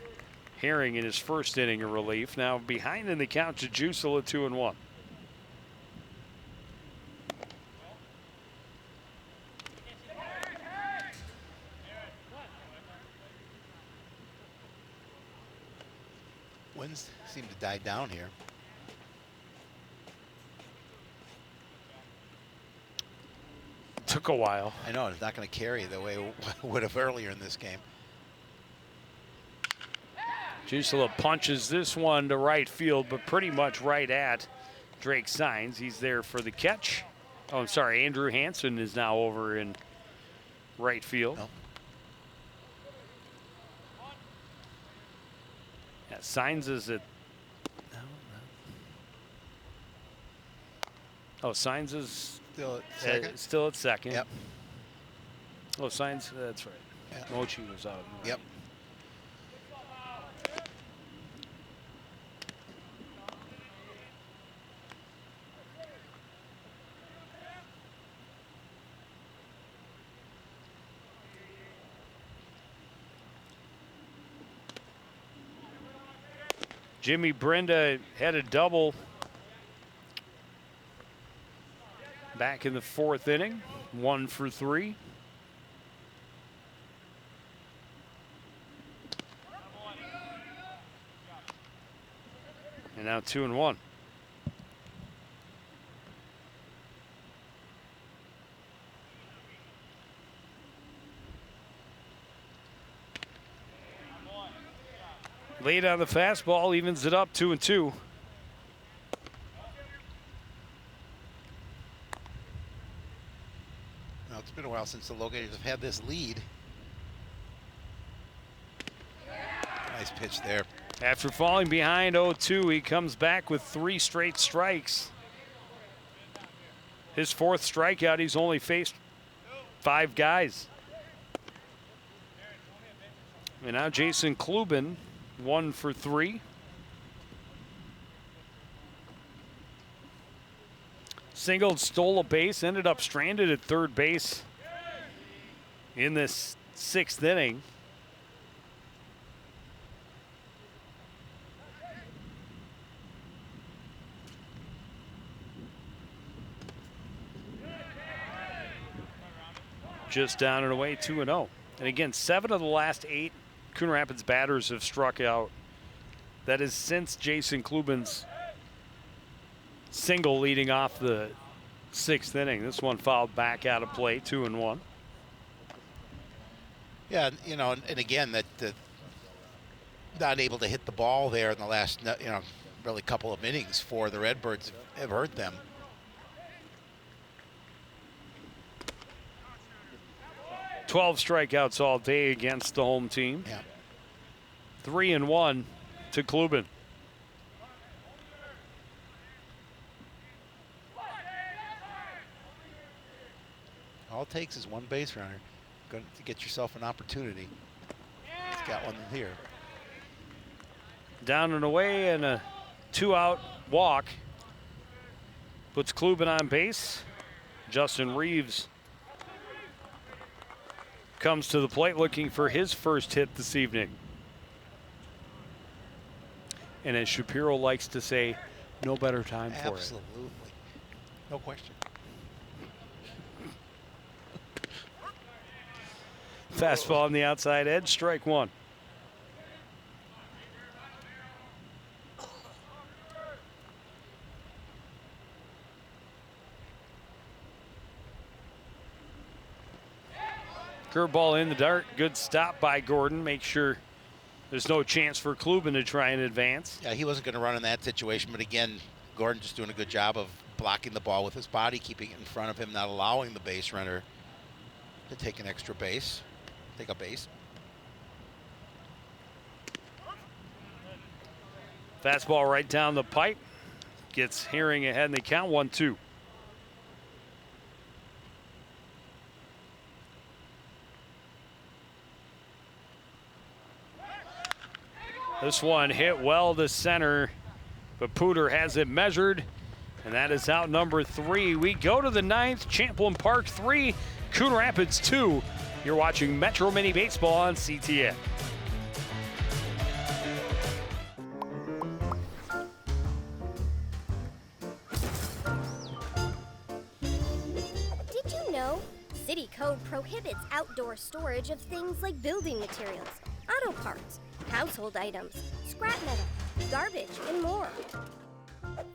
Herring in his first inning of relief. Now behind in the count to Jusela, 2-1. Winds seem to die down here. Took a while. I know it's not going to carry the way it would have earlier in this game. Jusela punches this one to right field, but pretty much right at Drake Signs. He's there for the catch. Oh, I'm sorry. Andrew Hansen is now over in right field. No. Yeah, Signs is at. Oh, Signs is Still at second. still at second. Yep. Oh, Signs. That's right. Yeah. Mochi was out. Yep. Jimmy Brenda had a double back in the 4th inning, 1 for 3. And now 2-1. Late on the fastball, evens it up, 2-2. Now, it's been a while since the Logators have had this lead. Nice pitch there. After falling behind 0-2, he comes back with 3 straight strikes. His 4th strikeout, he's only faced 5 guys. And now Jason Klubin, 1 for 3. Singled, stole a base, ended up stranded at 3rd base in this 6th inning. Just down and away, 2-0. And again, 7 of the last 8 Coon Rapids batters have struck out. That is since Jason Klubin's single leading off the 6th inning. This one fouled back out of play, 2-1. Yeah, you know, and again, that not able to hit the ball there in the last, really couple of innings for the Redbirds have hurt them. Twelve strikeouts all day against the home team. Yeah. 3-1 to Klubin. All it takes is one base runner to get yourself an opportunity. He's got one here. Down and away and a 2-out walk. Puts Klubin on base. Justin Reeves comes to the plate looking for his first hit this evening. And as Shapiro likes to say, no better time for it. Absolutely. No question. Fastball on the outside edge, strike 1. Curveball in the dirt. Good stop by Gordon. Make sure there's no chance for Klubin to try and advance. Yeah, he wasn't going to run in that situation, but again, Gordon just doing a good job of blocking the ball with his body, keeping it in front of him, not allowing the base runner to take an extra base, take a base. Fastball right down the pipe. Gets Herring ahead and they count 1-2. This one hit well to center, but Pooter has it measured, and that is out number 3. We go to the 9th, Champlin Park 3, Coon Rapids 2. You're watching Metro Mini Baseball on CTN. Did you know? City code prohibits outdoor storage of things like building materials, auto parts, household items, scrap metal, garbage, and more.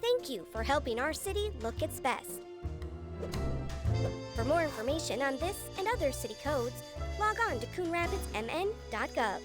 Thank you for helping our city look its best. For more information on this and other city codes, log on to coonrapidsmn.gov.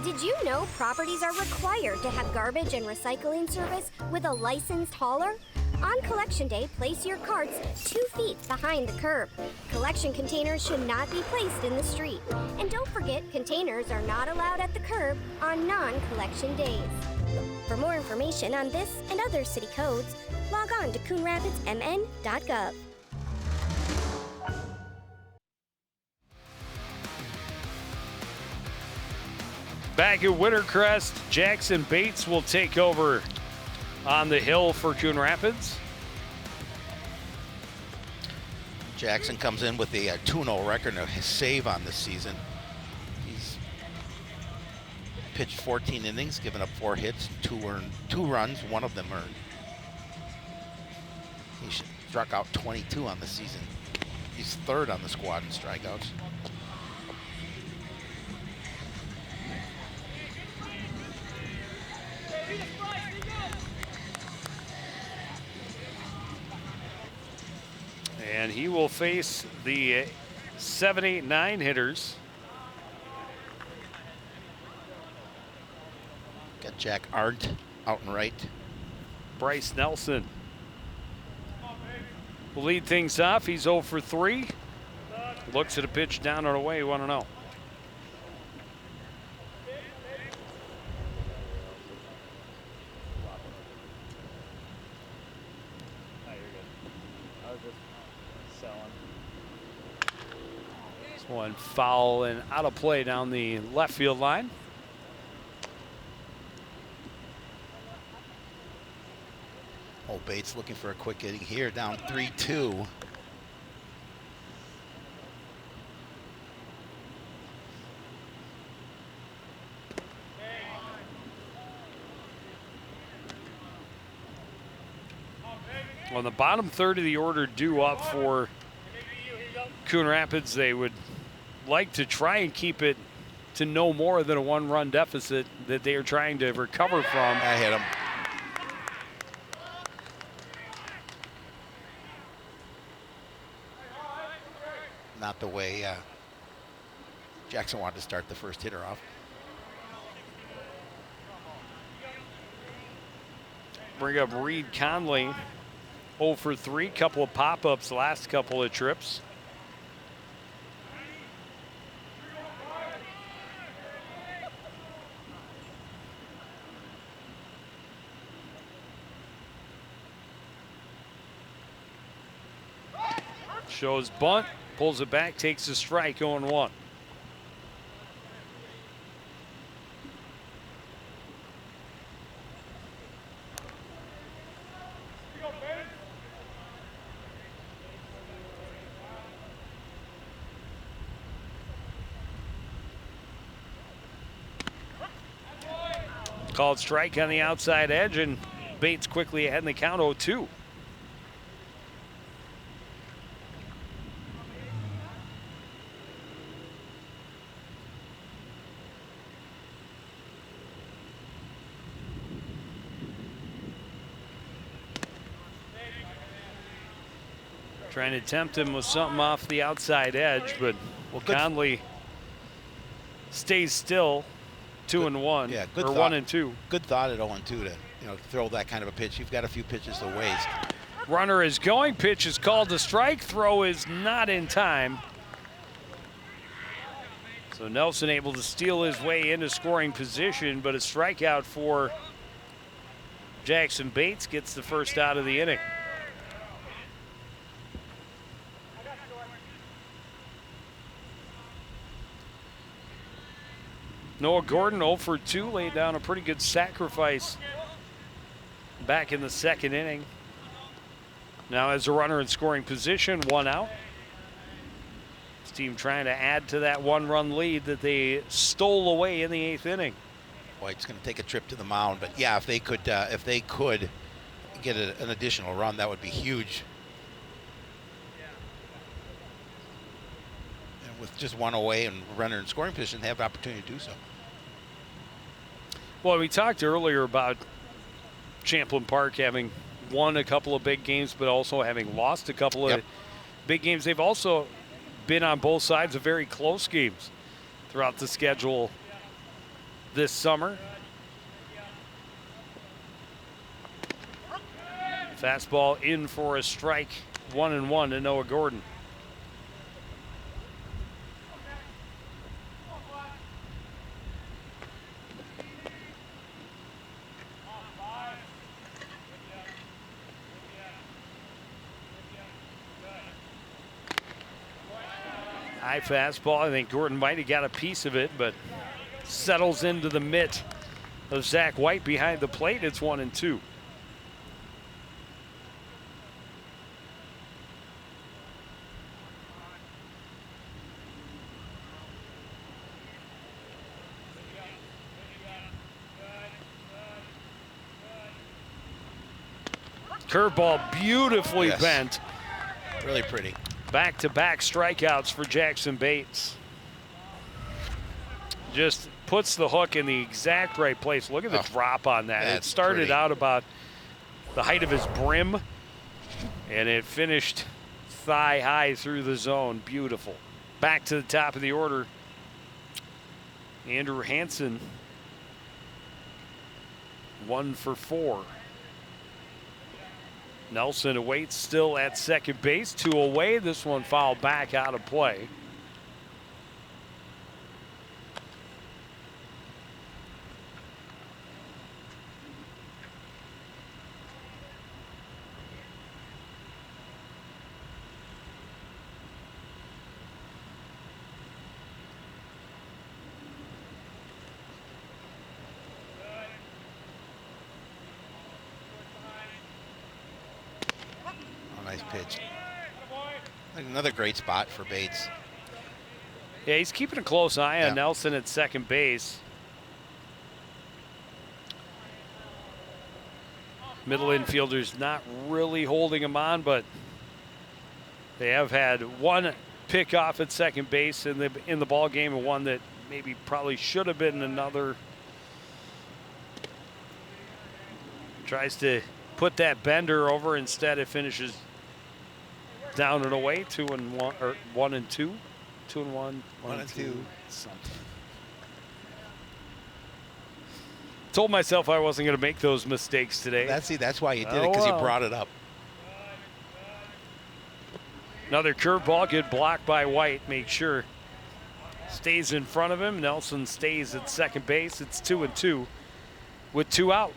Did you know properties are required to have garbage and recycling service with a licensed hauler? On Collection Day, place your carts 2 feet behind the curb. Collection containers should not be placed in the street. And don't forget, containers are not allowed at the curb on non-collection days. For more information on this and other city codes, log on to coonrapidsmn.gov. Back at Wintercrest, Jackson Bates will take over on the hill for Coon Rapids. Jackson comes in with a 2-0 record, and his save on this season. He's pitched 14 innings, given up 4 hits, 2 runs, 1 of them earned. He struck out 22 on the season. He's 3rd on the squad in strikeouts. And he will face the 7, 8, 9 hitters. Got Jack Arndt out and right. Bryce Nelson will lead things off. He's 0 for 3. Looks at a pitch down and away, 1-0. This one foul and out of play down the left field line. Oh, Bates looking for a quick inning here, down 3-2. On the bottom third of the order due up for Coon Rapids, they would like to try and keep it to no more than a 1-run deficit that they are trying to recover from. I hit him. Not the way Jackson wanted to start the first hitter off. Bring up Reed Conley, 0 for 3, couple of pop-ups last couple of trips. Shows bunt, pulls it back, takes a strike, 0-1. Called strike on the outside edge, and Bates quickly ahead in the count, 0-2. Trying to tempt him with something off the outside edge, but Conley stays still. 2-1, yeah, good or thought. 1-2. Good thought at 0-2 to throw that kind of a pitch. You've got a few pitches to waste. Runner is going. Pitch is called to strike. Throw is not in time. So Nelson able to steal his way into scoring position, but a strikeout for Jackson Bates gets the first out of the inning. Noah Gordon 0 for 2, laid down a pretty good sacrifice back in the second inning. Now as a runner in scoring position, 1 out. This team trying to add to that 1-run lead that they stole away in the 8th inning. Boy, it's going to take a trip to the mound, but yeah, if they could get an additional run, that would be huge. And with just 1 away and runner in scoring position, they have the opportunity to do so. Well, we talked earlier about Champlin Park having won a couple of big games, but also having lost a couple of big games. They've also been on both sides of very close games throughout the schedule this summer. Fastball in for a strike, 1-1 to Noah Gordon. High fastball. I think Gordon might have got a piece of it, but settles into the mitt of Zach White behind the plate. It's 1-2. Curveball beautifully Yes. bent. Really pretty. Back-to-back strikeouts for Jackson Bates. Just puts the hook in the exact right place. Look at the drop on that. It That's started pretty. out about the height of his brim, and it finished thigh high through the zone. Beautiful. Back to the top of the order. Andrew Hansen, 1 for 4. Nelson awaits still at second base. 2 away. This one fouled back out of play. Nice pitch. Another great spot for Bates. Yeah, he's keeping a close eye on Yeah. Nelson at second base. Middle infielders not really holding him on, but they have had one pickoff at second base in the ball game, and one that maybe probably should have been another. Tries to put that bender over. Instead, it finishes down and away. 2-1 or 1-2. 2-1, 1-2. Something. Told myself I wasn't going to make those mistakes today. That's why you did it, because you brought it up. Another curveball, good block by White. Make sure stays in front of him. Nelson stays at second base. It's 2-2 with 2 out.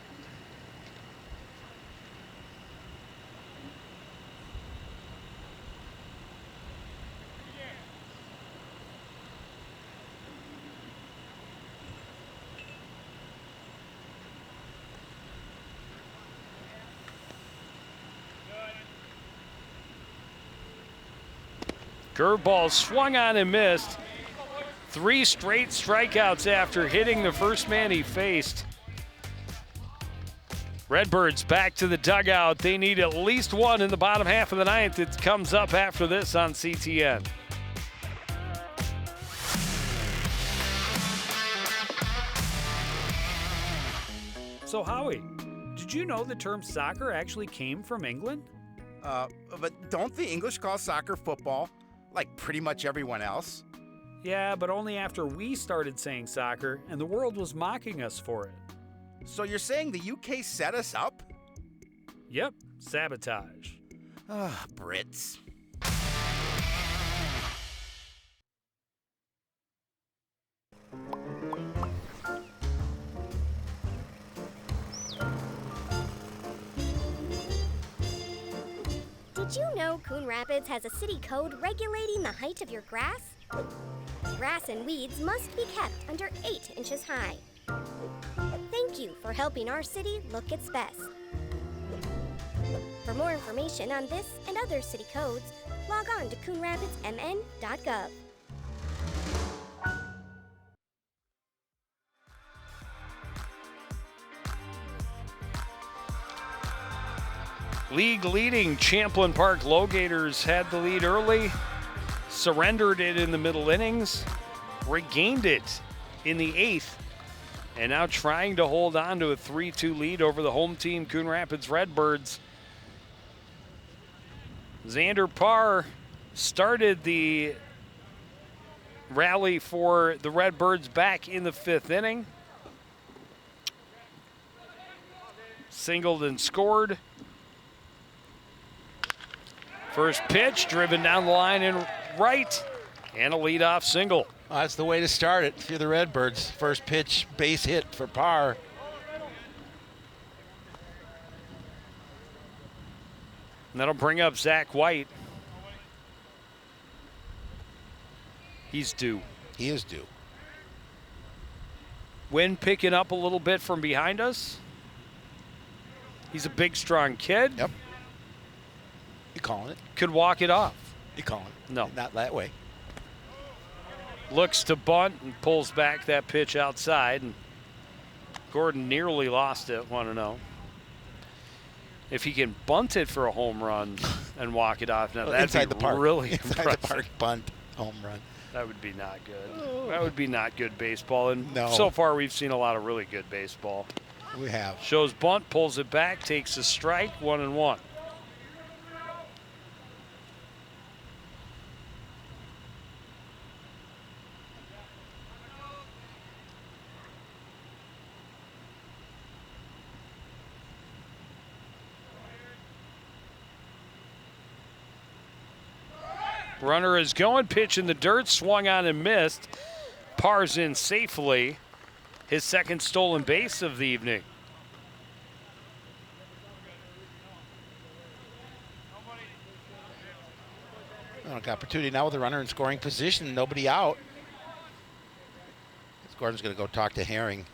Curveball swung on and missed. 3 straight strikeouts after hitting the first man he faced. Redbirds back to the dugout. They need at least 1 in the bottom half of the 9th. It comes up after this on CTN. So Howie, did you know the term soccer actually came from England? But don't the English call soccer football, like pretty much everyone else? Yeah, but only after we started saying soccer and the world was mocking us for it. So you're saying the UK set us up? Yep, sabotage. Brits. Did you know Coon Rapids has a city code regulating the height of your grass? Grass and weeds must be kept under 8 inches high. Thank you for helping our city look its best. For more information on this and other city codes, log on to coonrapidsmn.gov. League leading Champlin Park Low Gators had the lead early, surrendered it in the middle innings, regained it in the 8th, and now trying to hold on to a 3-2 lead over the home team, Coon Rapids Redbirds. Xander Parr started the rally for the Redbirds back in the 5th inning. Singled and scored. First pitch driven down the line and right, and a leadoff single. Well, that's the way to start it if you're the Redbirds. First pitch, base hit for Parr. And that'll bring up Zach White. He's due. He is due. Wind picking up a little bit from behind us. He's a big, strong kid. Yep. You calling it? Could walk it off. You calling it? No. Not that way. Looks to bunt and pulls back that pitch outside. And Gordon nearly lost it, 1-0. If he can bunt it for a home run and walk it off, now that'd inside be the park. really Inside impressive. the park bunt, home run. That would be not good. That would be not good baseball. And No. so far, we've seen a lot of really good baseball. We have. Shows bunt, pulls it back, takes a strike, 1-1. Runner is going, pitch in the dirt, swung on and missed. Parr's in safely. His second stolen base of the evening. Opportunity now with the runner in scoring position, nobody out. Gordon's going to go talk to Herring.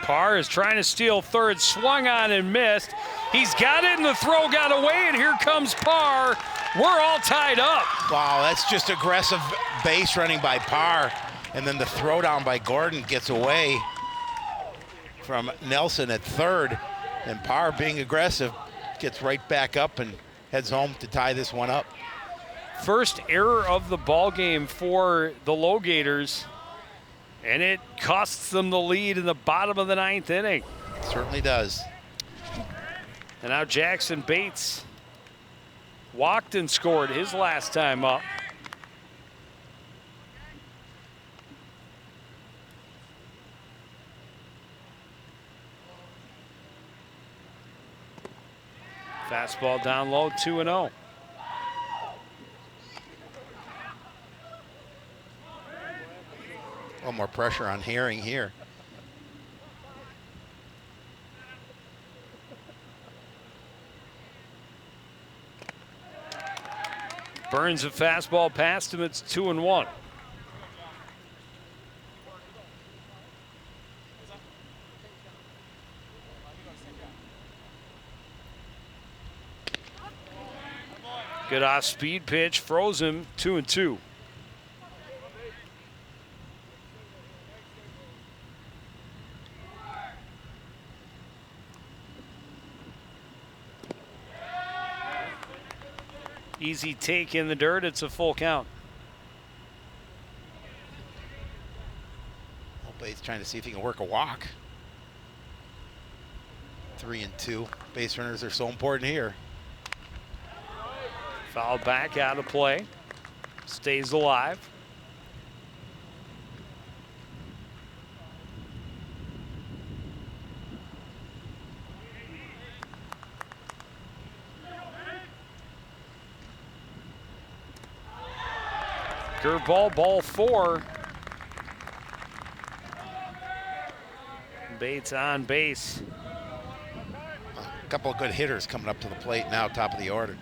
Parr is trying to steal third, swung on and missed. He's got it, and the throw got away, and here comes Parr. We're all tied up. Wow, that's just aggressive base running by Parr. And then the throw down by Gordon gets away from Nelson at third. And Parr, being aggressive, gets right back up and heads home to tie this one up. First error of the ball game for the Low Gators. And it costs them the lead in the bottom of the ninth inning. Certainly does. And now Jackson Bates walked and scored his last time up. Fastball down low, 2-0. A little more pressure on Herring here. Burns a fastball past him. It's 2-1. Good off-speed pitch, froze him. 2-2. Easy take in the dirt. It's a full count. Bates trying to see if he can work a walk. 3-2. Base runners are so important here. Foul back, out of play. Stays alive. Curveball, ball 4. Bates on base. A couple of good hitters coming up to the plate now, top of the order.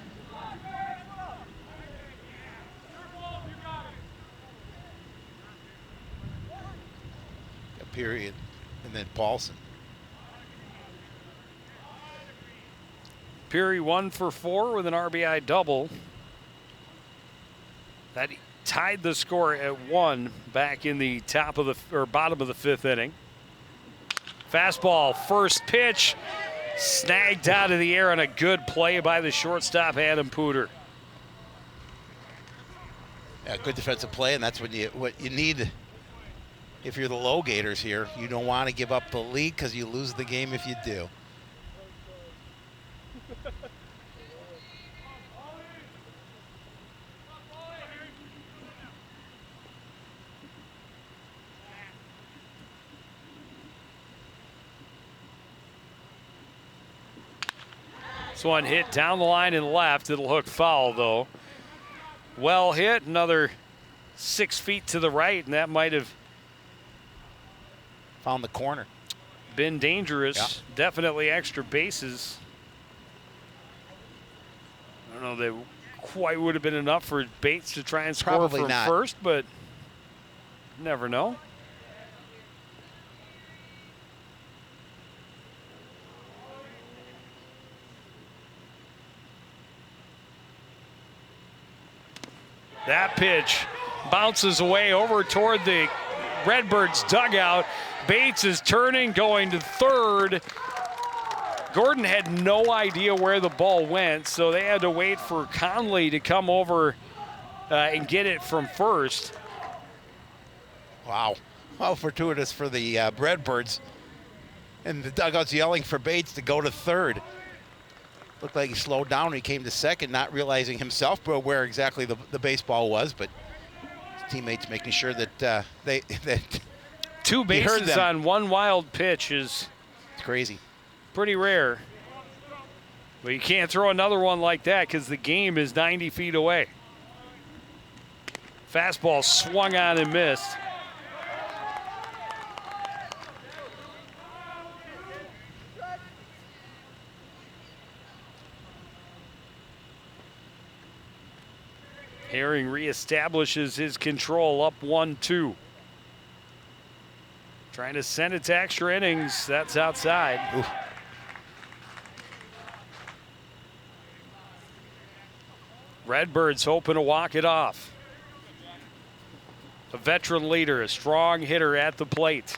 A period, and then Paulson. Peary 1 for 4 with an RBI double. That tied the score at 1 back in the top of the or bottom of the 5th inning. Fastball, first pitch, snagged out of the air on a good play by the shortstop Adam Pooter. Yeah, good defensive play, and that's what you need if you're the Low Gators here. You don't want to give up the lead because you lose the game if you do. This one hit down the line and left. It'll hook foul, though. Well hit, another 6 feet to the right, and that might have found the corner. Been dangerous. Yeah. Definitely extra bases. I don't know, they quite would have been enough for Bates to try and score Probably from not. first, but Never know. That pitch bounces away over toward the Redbirds dugout. Bates is turning, going to third. Gordon had no idea where the ball went, so they had to wait for Conley to come over and get it from first. Wow. How fortuitous for the Redbirds. And the dugout's yelling for Bates to go to third. Looked like he slowed down when he came to second, not realizing himself where exactly the baseball was, but his teammates making sure that that two bases on one wild pitch is crazy. Pretty rare. But you can't throw another one like that because the game is 90 feet away. Fastball swung on and missed. Herring reestablishes his control, up 1-2. Trying to send it to extra innings. That's outside. Ooh. Redbirds hoping to walk it off. A veteran leader, a strong hitter at the plate.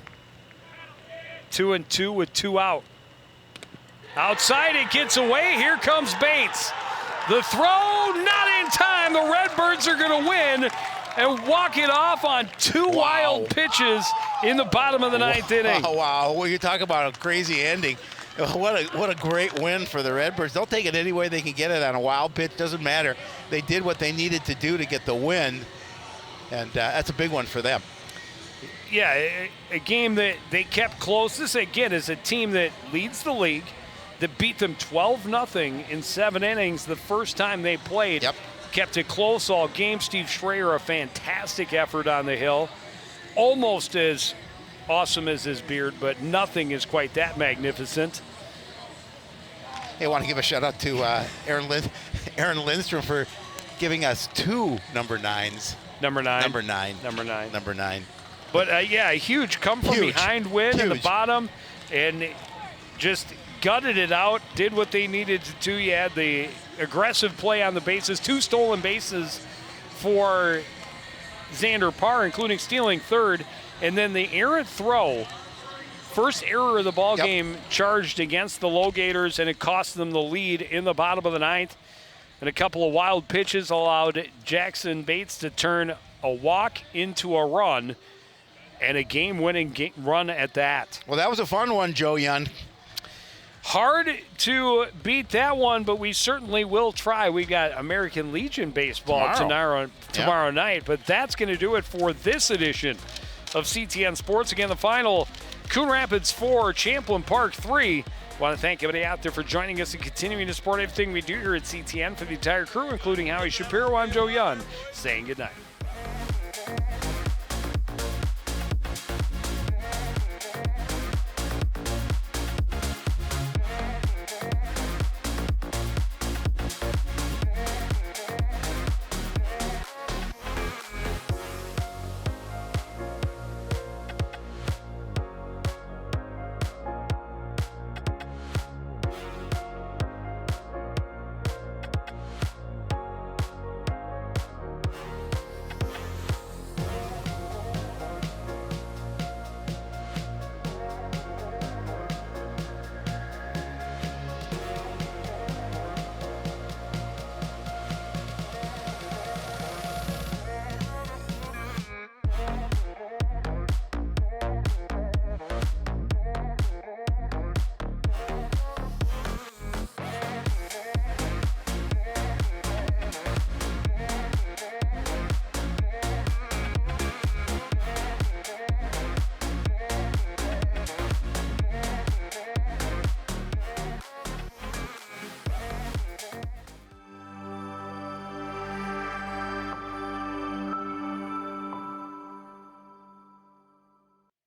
2-2 with 2 out. Outside, it gets away. Here comes Bates. The throw, not in time. The Redbirds are going to win and walk it off on 2 wild pitches in the bottom of the 9th inning. Wow, well, you talk about a crazy ending. What a great win for the Redbirds. They'll take it any way they can get it on a wild pitch. Doesn't matter. They did what they needed to do to get the win, and that's a big one for them. Yeah, a game that they kept close. This, again, is a team that leads the league, that beat them 12-0 in 7 innings the first time they played. Yep. Kept it close all game. Steve Schreier, a fantastic effort on the hill. Almost as awesome as his beard, but nothing is quite that magnificent. Hey, I want to give a shout out to Aaron Lindstrom for giving us 2 number 9s. Number 9. Number 9. Number 9. Number 9. But yeah, a huge come from behind win in the bottom, and just gutted it out, did what they needed to do. You had the aggressive play on the bases, 2 stolen bases for Xander Parr, including stealing third, and then the errant throw. First error of the ball game charged against the Low Gators, and it cost them the lead in the bottom of the 9th. And a couple of wild pitches allowed Jackson Bates to turn a walk into a run, and a game-winning run at that. Well, that was a fun one, Joe Young. Hard to beat that one, but we certainly will try. We got American Legion baseball tomorrow night, but that's going to do it for this edition of CTN Sports. Again, the final, Coon Rapids 4, Champlin Park 3. I want to thank everybody out there for joining us and continuing to support everything we do here at CTN. For the entire crew, including Howie Shapiro, I'm Joe Young, saying goodnight.